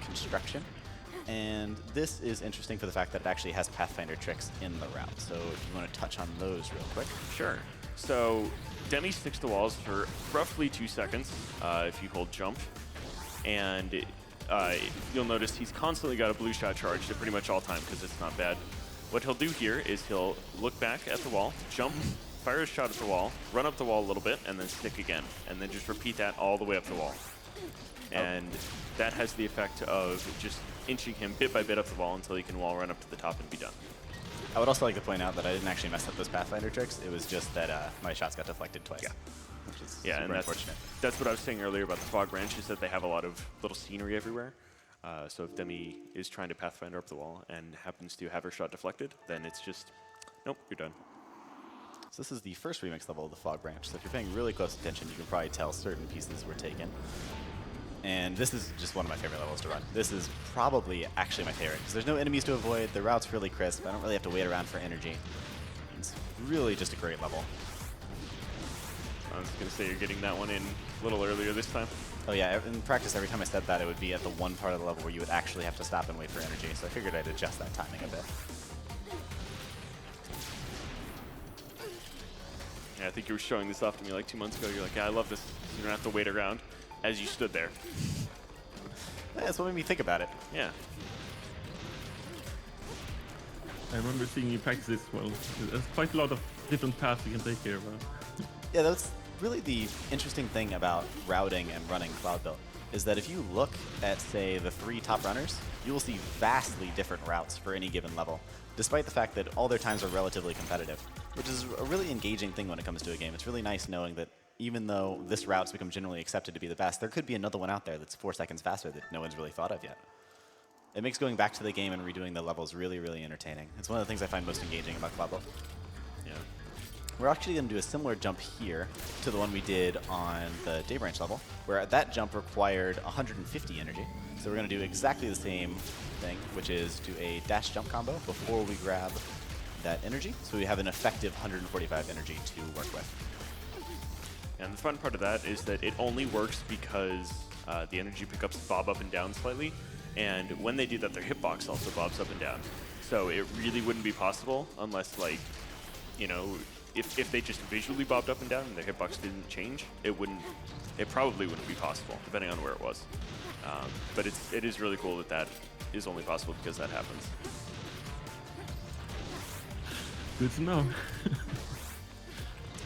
Construction. And this is interesting for the fact that it actually has Pathfinder tricks in the route. So if you want to touch on those real quick. Sure. So Demi sticks to walls for roughly 2 seconds if you hold jump. And you'll notice he's constantly got a blue shot charged at pretty much all time because it's not bad. What he'll do here is he'll look back at the wall, jump, fire a shot at the wall, run up the wall a little bit, and then stick again. And then just repeat that all the way up the wall. And that has the effect of just inching him bit by bit up the wall until he can wall run up to the top and be done. I would also like to point out that I didn't actually mess up those Pathfinder tricks. It was just that my shots got deflected twice. Yeah. Which is Yeah, super and unfortunate. that's what I was saying earlier about the Fog Branch, is that they have a lot of little scenery everywhere. So if Demi is trying to Pathfinder up the wall and happens to have her shot deflected, then it's just, nope, you're done. So this is the first remix level of the Fog Branch. So if you're paying really close attention, you can probably tell certain pieces were taken. And this is just one of my favorite levels to run. This is probably actually my favorite, because there's no enemies to avoid, the route's really crisp, I don't really have to wait around for energy. It's really just a great level. I was going to say you're getting that one in a little earlier this time. Oh yeah, in practice every time I said that it would be at the one part of the level where you would actually have to stop and wait for energy, so I figured I'd adjust that timing a bit. Yeah, I think you were showing this off to me like 2 months ago. You're like, yeah, I love this. You don't have to wait around as you stood there. That's what made me think about it. Yeah. I remember seeing you practice this well. There's quite a lot of different paths you can take here. Yeah, that's really the interesting thing about routing and running Cloudbuilt, is that if you look at, say, the 3 top runners, you will see vastly different routes for any given level, despite the fact that all their times are relatively competitive, which is a really engaging thing when it comes to a game. It's really nice knowing that even though this route's become generally accepted to be the best, there could be another one out there that's 4 seconds faster that no one's really thought of yet. It makes going back to the game and redoing the levels really, really entertaining. It's one of the things I find most engaging about Cloudbuilt. Yeah. We're actually going to do a similar jump here to the one we did on the Day Branch level, where that jump required 150 energy. So we're going to do exactly the same thing, which is do a dash jump combo before we grab that energy. So we have an effective 145 energy to work with. And the fun part of that is that it only works because the energy pickups bob up and down slightly. And when they do that, their hitbox also bobs up and down. So it really wouldn't be possible unless, like, you know, if they just visually bobbed up and down and their hitbox didn't change, it probably wouldn't be possible, depending on where it was. But it is really cool that that is only possible because that happens. Good to know.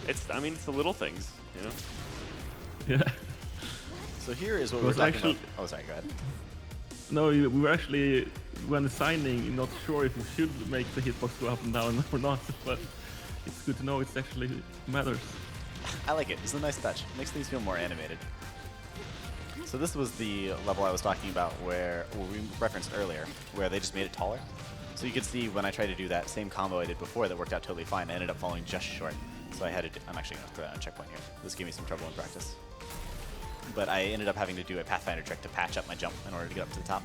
It's the little things, you know? Yeah. So here is what we're Was talking actually- about. Oh, sorry, go ahead. No, we were actually, when designing, not sure if we should make the hitbox go up and down or not, but it's good to know it actually matters. I like it. It's a nice touch. It makes things feel more animated. So this was the level I was talking about where we referenced earlier, where they just made it taller. So you can see when I tried to do that same combo I did before that worked out totally fine, I ended up falling just short. So I had to I'm actually going to throw out a checkpoint here. This gave me some trouble in practice. But I ended up having to do a Pathfinder trick to patch up my jump in order to get up to the top.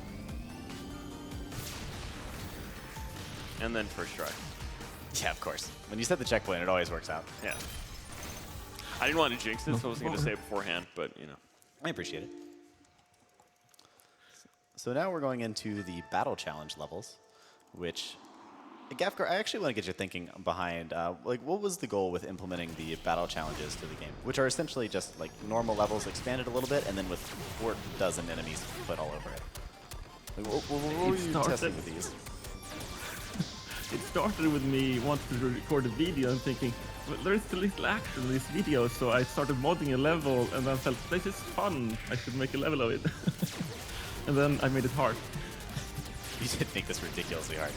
And then first try. Yeah, of course. When you set the checkpoint, it always works out. Yeah. I didn't want to jinx it, so I wasn't going to say it beforehand, but, you know. I appreciate it. So now we're going into the battle challenge levels, which, Gafkar, I actually want to get your thinking behind, like, what was the goal with implementing the battle challenges to the game, which are essentially just like normal levels expanded a little bit, and then with 4 dozen enemies put all over it. Like, what were you testing with these? It started with me wanting to record a video and thinking, well, there is a little action in this video, so I started modding a level and then felt, this is fun, I should make a level of it. And then I made it hard. You did make this ridiculously hard.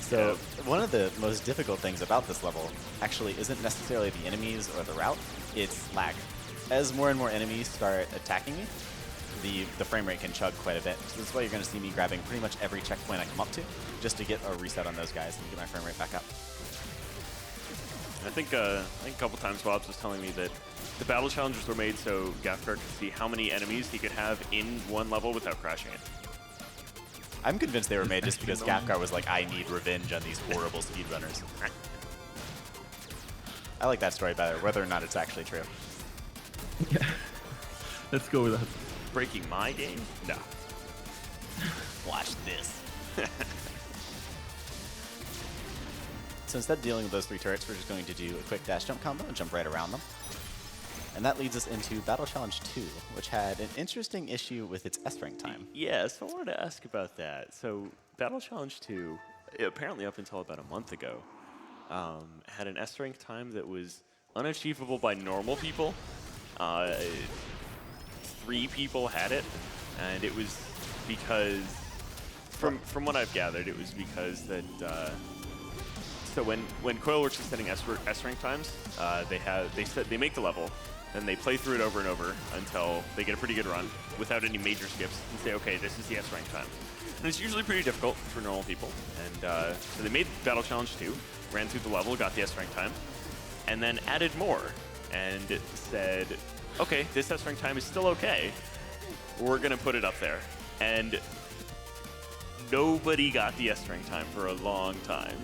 So one of the most difficult things about this level actually isn't necessarily the enemies or the route, it's lag. As more and more enemies start attacking me, the frame rate can chug quite a bit. So this is why you're going to see me grabbing pretty much every checkpoint I come up to, just to get a reset on those guys and get my frame rate back up. I think a couple times Bobs was telling me that the battle challenges were made so Gafkar could see how many enemies he could have in one level without crashing it. I'm convinced they were made just because Gafkar was like, I need revenge on these horrible speedrunners. I like that story better, whether or not it's actually true. Yeah. Let's go with that. Breaking my game? No. Watch this. So instead of dealing with those 3 turrets, we're just going to do a quick dash jump combo and jump right around them. And that leads us into Battle Challenge 2, which had an interesting issue with its S-rank time. Yeah, so I wanted to ask about that. So Battle Challenge 2, apparently up until about a month ago, had an S-rank time that was unachievable by normal people. 3 people had it, and it was because, from what I've gathered, it was because that, so when Coilworks is setting S-rank times, they make the level, then they play through it over and over until they get a pretty good run without any major skips and say, okay, this is the S-rank time. And it's usually pretty difficult for normal people. And so they made Battle Challenge 2, ran through the level, got the S-rank time, and then added more and said, okay, this S-rank time is still okay. We're going to put it up there. And nobody got the S-rank time for a long time.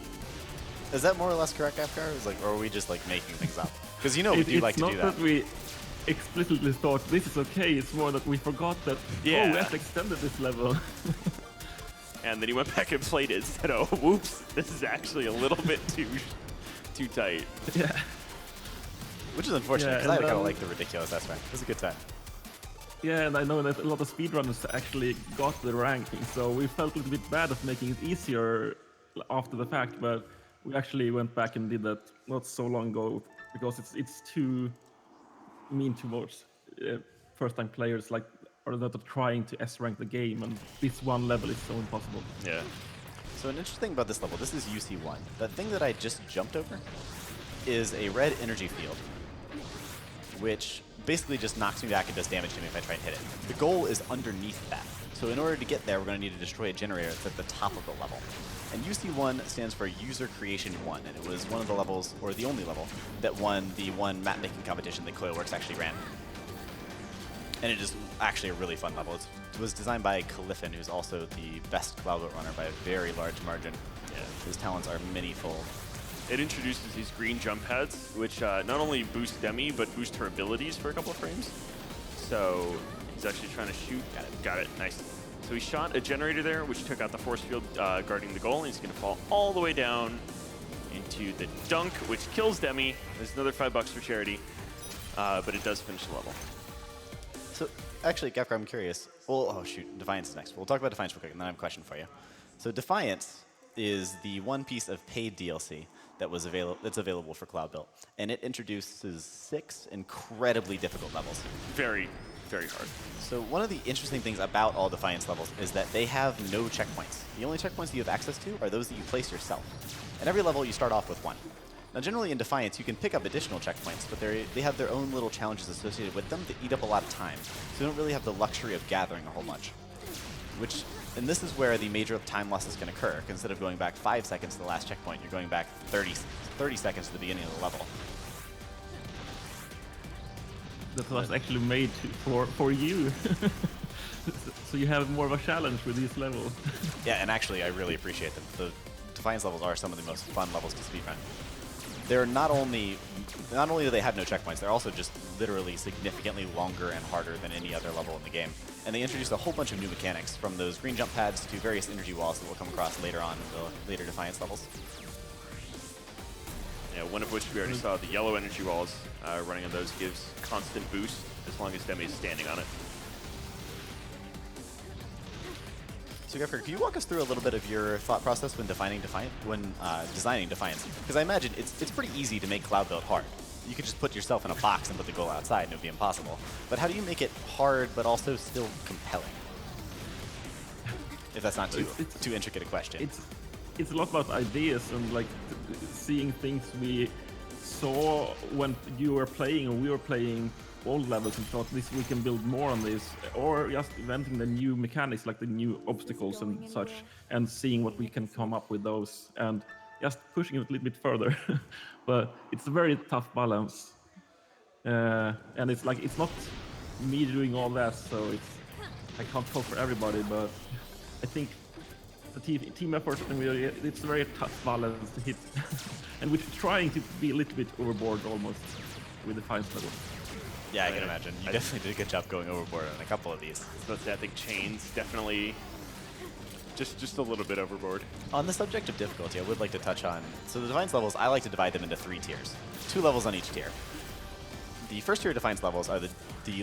Is that more or less correct, Afkar? Or are we just like making things up? Because you know we do like to do that. It's not that we explicitly thought this is okay, it's more that we forgot that, Yeah. oh, we have extended this level. And then he went back and played it and said, oh, whoops, this is actually a little bit too tight. Yeah. Which is unfortunate, Yeah, because I and, kind of like the ridiculous S-rank. It was a good time. Yeah, and I know that a lot of speedrunners actually got the ranking, so we felt a little bit bad of making it easier after the fact, but we actually went back and did that not so long ago because it's too mean towards first-time players like or that are trying to S-rank the game, and this one level is so impossible. Yeah. So an interesting thing about this level, this is UC1. The thing that I just jumped over is a red energy field, which basically just knocks me back and does damage to me if I try and hit it. The goal is underneath that. So in order to get there, we're going to need to destroy a generator that's at the top of the level. And UC1 stands for User Creation 1, and it was one of the levels, or the only level, that won the one map-making competition that Coilworks actually ran. And it is actually a really fun level. It was designed by Califin, who's also the best Cloudbuilt runner by a very large margin. Yeah. His talents are many-fold. It introduces these green jump pads, which not only boost Demi, but boost her abilities for a couple of frames. So he's actually trying to shoot. Got it. Nice. So he shot a generator there, which took out the force field guarding the goal, and he's going to fall all the way down into the dunk, which kills Demi. There's another $5 for charity, but it does finish the level. So, actually, Gaffer, I'm curious. Well, oh shoot, Defiance is next. We'll talk about Defiance real quick, and then I have a question for you. So, Defiance is the one piece of paid DLC that's available for Cloudbuilt, and it introduces 6 incredibly difficult levels. Very, very hard. So, one of the interesting things about all Defiance levels is that they have no checkpoints. The only checkpoints that you have access to are those that you place yourself. And every level, you start off with 1. Now, generally in Defiance, you can pick up additional checkpoints, but they have their own little challenges associated with them that eat up a lot of time. So you don't really have the luxury of gathering a whole bunch. And this is where the major time losses can occur. 'Cause instead of going back 5 seconds to the last checkpoint, you're going back 30 seconds to the beginning of the level. That was actually made for you. So you have more of a challenge with these levels. Yeah, and actually, I really appreciate them. The Defiance levels are some of the most fun levels to speedrun. They're not only do they have no checkpoints, they're also just literally significantly longer and harder than any other level in the game. And they introduced a whole bunch of new mechanics, from those green jump pads to various energy walls that we'll come across later on in the later Defiance levels. Yeah, one of which we already saw, the yellow energy walls running on those gives constant boost as long as Demi is standing on it. So, Gaffer, can you walk us through a little bit of your thought process when designing Defiance? Because I imagine it's pretty easy to make Cloudbuilt hard. You could just put yourself in a box and put the goal outside, and it would be impossible. But how do you make it hard, but also still compelling? If that's not too intricate a question. It's a lot about ideas and like seeing things we saw when you were playing or we were playing old levels and thought we can build more on this, or just inventing the new mechanics like the new obstacles and such, and seeing what we can come up with those and just pushing it a little bit further. But it's a very tough balance, and it's not me doing all that, so I can't talk for everybody, but I think a team effort, and it's a very tough balance to hit. And we're trying to be a little bit overboard almost with the Defiance level. Yeah, I can imagine. You definitely did a good job going overboard on a couple of these. So I think Chains definitely just a little bit overboard. On the subject of difficulty, I would like to touch on, so the Defiance levels, I like to divide them into 3 tiers. 2 levels on each tier. The first tier of Defiance levels are the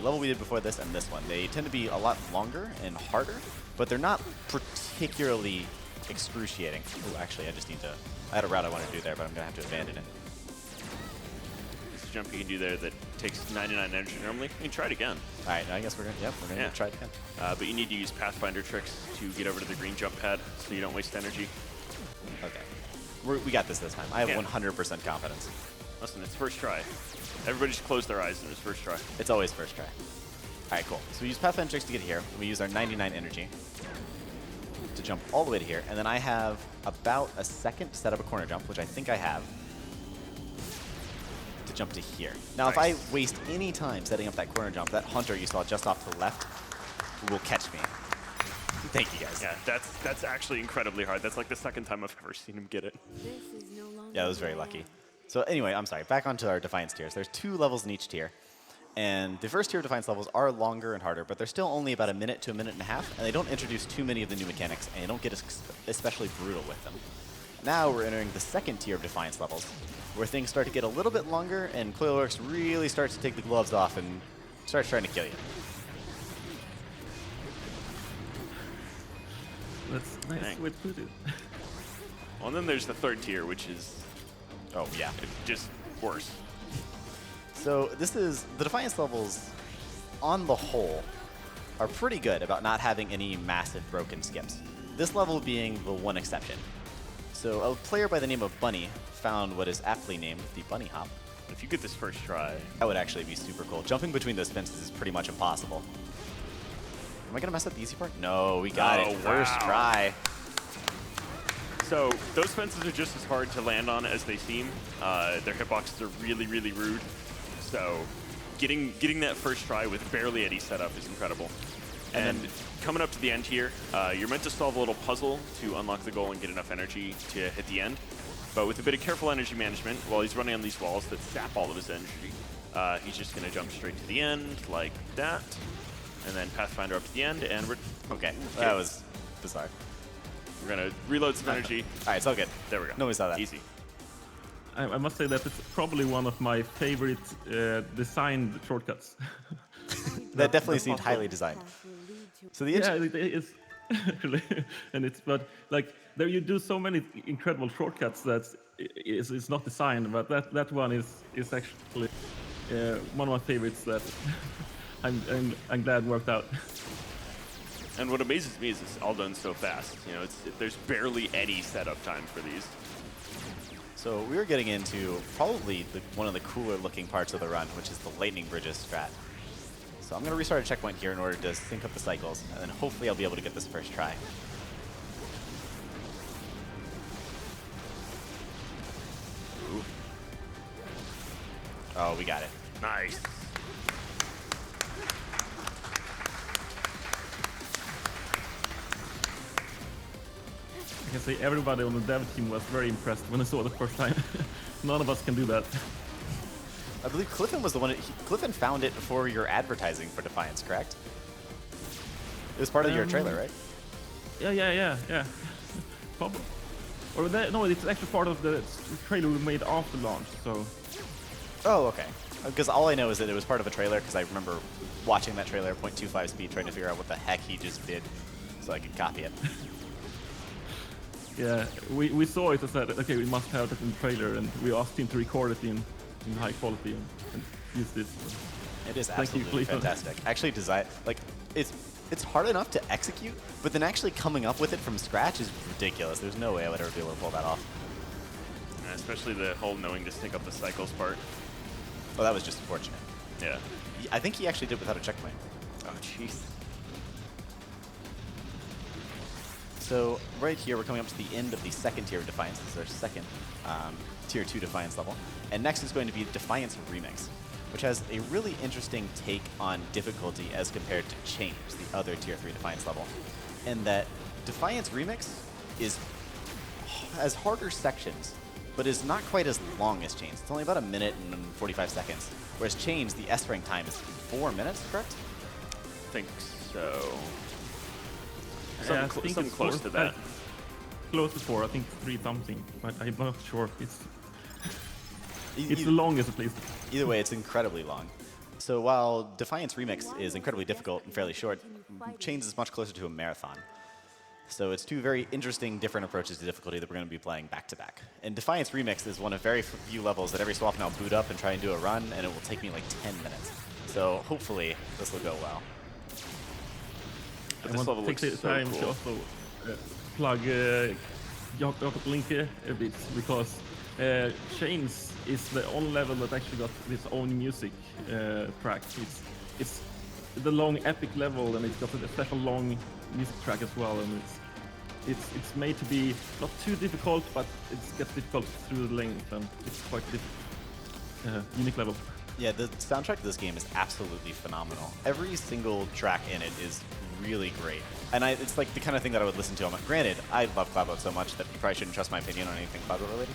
level we did before this and this one. They tend to be a lot longer and harder, but they're not particularly excruciating. Oh, actually, I had a route I wanted to do there, but I'm going to have to abandon it. This is a jump you can do there that takes 99 energy normally. You can try it again. All right, I guess we're going to try it again. But you need to use Pathfinder tricks to get over to the green jump pad so you don't waste energy. Okay. We got this time. I have 100% confidence. Listen, it's first try. Everybody just close their eyes and it's first try. It's always first try. All right, cool. So we use Pathfinder tricks to get here. We use our 99 energy to jump all the way to here. And then I have about a second to set up a corner jump, which I think I have, to jump to here. Now, if I waste any time setting up that corner jump, that hunter you saw just off to the left will catch me. Thank you, guys. Yeah, that's actually incredibly hard. That's like the second time I've ever seen him get it. This is no longer Yeah, that was very lucky. So anyway, I'm sorry. Back onto our Defiance tiers. There's 2 levels in each tier. And the first tier of Defiance levels are longer and harder, but they're still only about a minute to a minute and a half, and they don't introduce too many of the new mechanics, and they don't get especially brutal with them. Now we're entering the second tier of Defiance levels, where things start to get a little bit longer, and Coilworks really starts to take the gloves off and starts trying to kill you. That's a nice way to put it. Well, and then there's the third tier, which is Oh, yeah. just worse. So the Defiance levels, on the whole, are pretty good about not having any massive broken skips. This level being the one exception. So a player by the name of Bunny found what is aptly named the Bunny Hop. If you get this first try, That would actually be super cool. Jumping between those fences is pretty much impossible. Am I going to mess up the easy part? No, we got it. First wow. try. so those fences are just as hard to land on as they seem. Their hitboxes are really, really rude. So getting that first try with barely any setup is incredible. And coming up to the end here, you're meant to solve a little puzzle to unlock the goal and get enough energy to hit the end. But with a bit of careful energy management, while he's running on these walls that sap all of his energy, he's just going to jump straight to the end like that. And then Pathfinder up to the end, and we're... Okay, that was bizarre. We're going to reload some energy. All right, it's all good. There we go. Nobody saw that. Easy. I must say that it's probably one of my favorite designed shortcuts. That definitely seemed highly designed. So the Yeah, it is actually, and but like there you do so many incredible shortcuts that it's not designed, but that one is actually one of my favorites that I'm glad worked out. And what amazes me is it's all done so fast. You know, there's barely any setup time for these. So we were getting into probably one of the cooler looking parts of the run, which is the lightning bridges strat. So I'm going to restart a checkpoint here in order to sync up the cycles, and then hopefully I'll be able to get this first try. Ooh. Oh, we got it. Nice. I can say everybody on the dev team was very impressed when they saw it the first time. None of us can do that. I believe Clifton was the one. Clifton found it before your advertising for Defiance, correct? It was part of your trailer, right? Yeah. Probably. Or no, it's actually part of the trailer we made after launch. So. Oh, okay. Because all I know is that it was part of a trailer, because I remember watching that trailer at 0.25 speed, trying to figure out what the heck he just did, so I could copy it. Yeah, we saw it and said, okay, we must have it in the trailer, and we asked him to record it in high quality and use this. It is Thank you, absolutely Clifton. fantastic. Actually, it's hard enough to execute, but then actually coming up with it from scratch is ridiculous. There's no way I would ever be able to pull that off. And especially the whole knowing to sync up the cycles part. Oh, that was just unfortunate. Yeah. I think he actually did without a checkpoint. Oh, jeez. So right here, we're coming up to the end of the second tier of Defiance. This is our second tier 2 Defiance level. And next is going to be Defiance Remix, which has a really interesting take on difficulty as compared to Chains, the other tier 3 Defiance level. In that Defiance Remix has harder sections, but is not quite as long as Chains. It's only about 1 minute and 45 seconds, whereas Chains, the S-rank time is 4 minutes, correct? I think so. Yeah, I think Something it's close to that. Close to 4, I think 3 something, but I'm not sure. It's E- the e- longest at least. Either way, it's incredibly long. So while Defiance Remix is incredibly difficult and fairly short, Chains is much closer to a marathon. So it's two very interesting, different approaches to difficulty that we're going to be playing back to back. And Defiance Remix is one of very few levels that every so often I'll boot up and try and do a run, and it will take me like 10 minutes. So hopefully this will go well. But I this want level to take looks the so time to cool. also plug Jakob Linke a bit, because Chains is the only level that actually got its own music track. It's the long epic level, and it's got a special long music track as well, and it's made to be not too difficult, but it gets difficult through the length, and it's quite unique level. Yeah, the soundtrack to this game is absolutely phenomenal. Every single track in it is really great. And it's like the kind of thing that I would listen to. Granted, I love Cloudbuilt so much that you probably shouldn't trust my opinion on anything Cloudbuilt related.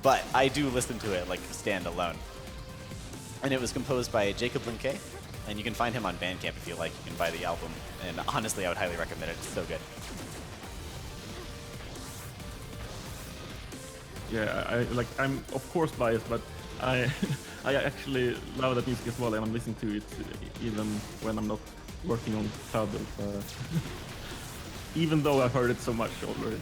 But I do listen to it like standalone. And it was composed by Jacob Linke, and you can find him on Bandcamp if you like. You can buy the album. And honestly, I would highly recommend it. It's so good. Yeah, I'm of course biased, but I I actually love that music as well, and I'm listening to it even when I'm not working on Cloudbuilt. Even though I've heard it so much already.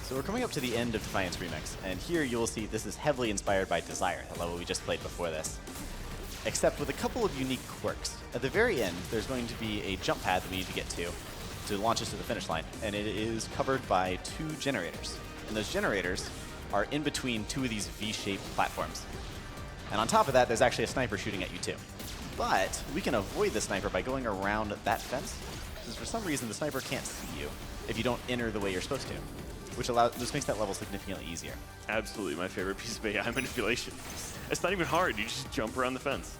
So we're coming up to the end of Defiance Remix, and here you'll see this is heavily inspired by Desire, the level we just played before this, except with a couple of unique quirks. At the very end, there's going to be a jump pad that we need to get to launch us to the finish line, and it is covered by 2 generators. And those generators are in between 2 of these V-shaped platforms. And on top of that, there's actually a sniper shooting at you too. But we can avoid the sniper by going around that fence, because for some reason the sniper can't see you if you don't enter the way you're supposed to, which makes that level significantly easier. Absolutely my favorite piece of AI manipulation. It's not even hard. You just jump around the fence.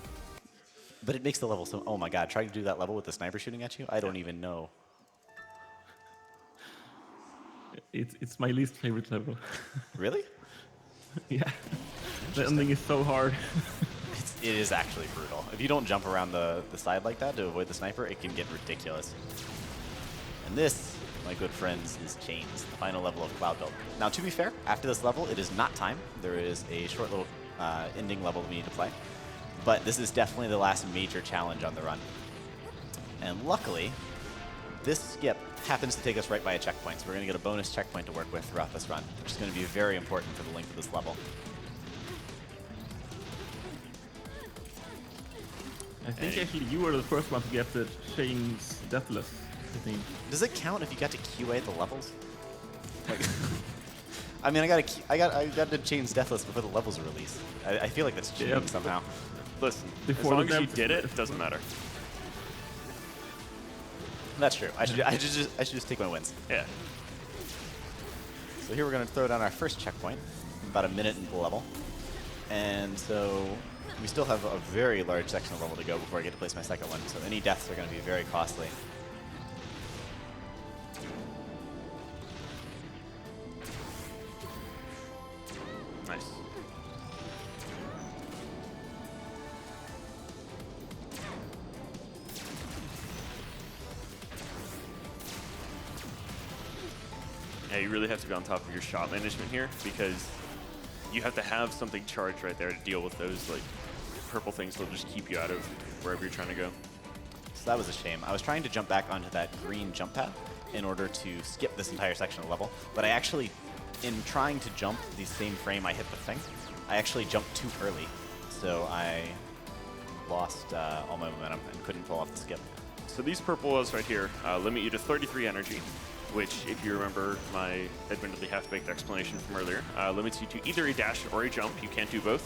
But it makes the level so... Oh my god, trying to do that level with the sniper shooting at you? I don't even know. It's my least favorite level. Really? Yeah, the ending is so hard. It is actually brutal. If you don't jump around the side like that to avoid the sniper, it can get ridiculous. And this, my good friends, is Chains, the final level of Cloudbuilt. Now, to be fair, after this level, it is not time. There is a short little ending level we need to play. But this is definitely the last major challenge on the run. And luckily, this skip happens to take us right by a checkpoint, so we're going to get a bonus checkpoint to work with throughout this run, which is going to be very important for the length of this level. I think actually you were the first one to get the Chains Deathless, I think. Does it count if you got to QA the levels? Like, I mean, I got to Chains Deathless before the levels are released. I feel like that's cheating somehow. Listen, Before as long the as you devs- did it, it doesn't matter. That's true. I should just take my wins. Yeah. So here we're going to throw down our first checkpoint, about 1 minute into the level. And so we still have a very large section of level to go before I get to place my second one, so any deaths are going to be very costly. Nice. Yeah, you really have to be on top of your shot management here, because you have to have something charged right there to deal with those like purple things that'll just keep you out of wherever you're trying to go. So that was a shame. I was trying to jump back onto that green jump pad in order to skip this entire section of level, but I actually, in trying to jump the same frame I hit the thing, I actually jumped too early, so I lost all my momentum and couldn't pull off the skip. So these purple ones right here limit you to 33 energy, which, if you remember my admittedly half-baked explanation from earlier, limits you to either a dash or a jump. You can't do both.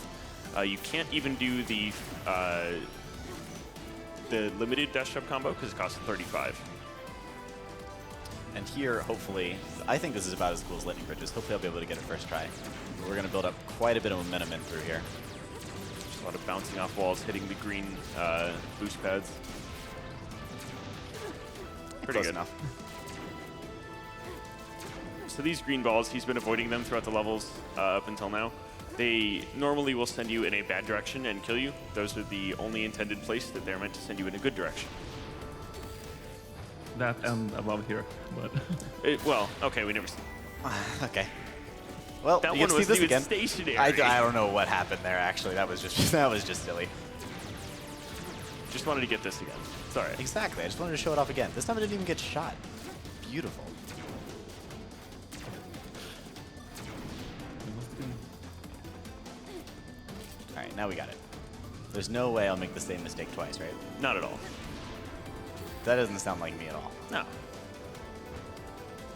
You can't even do the limited dash jump combo because it costs 35. And here, hopefully, I think this is about as cool as Lightning Bridges. Hopefully I'll be able to get it first try. But we're going to build up quite a bit of momentum in through here. Just a lot of bouncing off walls, hitting the green boost pads. Pretty Close good. enough. So these green balls, he's been avoiding them throughout the levels up until now. They normally will send you in a bad direction and kill you. Those are the only intended place that they're meant to send you in a good direction. That and above here, but Well, okay, we never. Okay. Well, That you one get to see wasn't this even again. stationary. I don't know what happened there. Actually, that was just that was just silly. Just wanted to get this again. It's all right. Exactly. I just wanted to show it off again. This time I didn't even get shot. Beautiful. All right, now we got it. There's no way I'll make the same mistake twice, right? Not at all. That doesn't sound like me at all. No.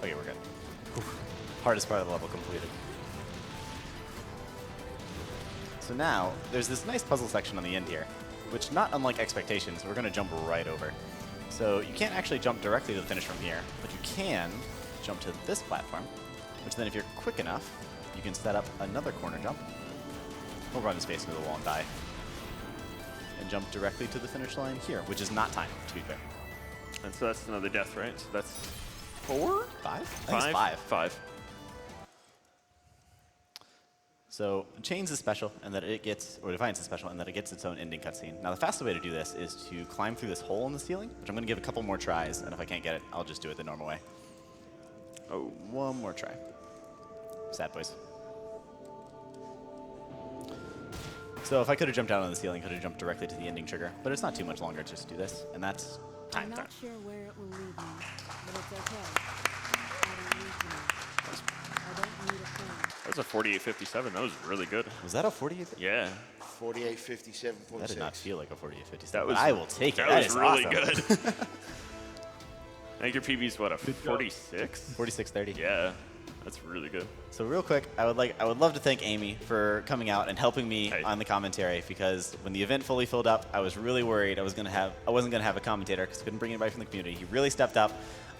Okay, we're good. Hardest part of the level completed. So now, there's this nice puzzle section on the end here, which, not unlike expectations, we're going to jump right over. So you can't actually jump directly to the finish from here, but you can jump to this platform, which then if you're quick enough, you can set up another corner jump. We'll run his face into the wall and die. And jump directly to the finish line here, which is not timed, to be clear. And so that's another death, right? So that's 4? 5? I think it's 5. 5. So Chains is special, and that it gets, or Defiance is special, and that it gets its own ending cutscene. Now the fastest way to do this is to climb through this hole in the ceiling, which I'm going to give a couple more tries, and if I can't get it, I'll just do it the normal way. Oh, one more try. Sad boys. So if I could have jumped out on the ceiling, could have jumped directly to the ending trigger, but it's not too much longer to just do this, and that's I'm time. not sure where it will lead me, but it's okay. I don't need to know. I don't need a plan. That was a 48.57. That was really good. Was that a 48? Yeah. 48.57.6. That did not feel like a 48-57. That was. I will take it. That That was is really awesome. good. I think your PB's what, a 46? 46-30. Yeah. That's really good. So real quick, I would love to thank Amy for coming out and helping me Hey. on the commentary, because when the event fully filled up, I was really worried I wasn't gonna have a commentator because I couldn't bring anybody from the community. He really stepped up.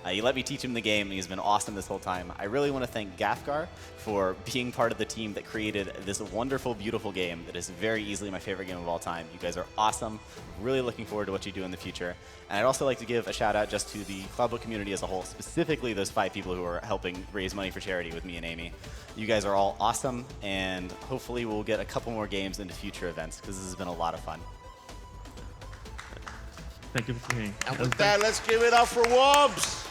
He let me teach him the game, and he's been awesome this whole time. I really want to thank Gafgar for being part of the team that created this wonderful, beautiful game that is very easily my favorite game of all time. You guys are awesome. Really looking forward to what you do in the future. And I'd also like to give a shout out just to the Cloudbuilt community as a whole, specifically those 5 people who are helping raise money for charity with me and Amy. You guys are all awesome, and hopefully we'll get a couple more games into future events, because this has been a lot of fun. thank you for playing. And with that, let's give it up for Wobs.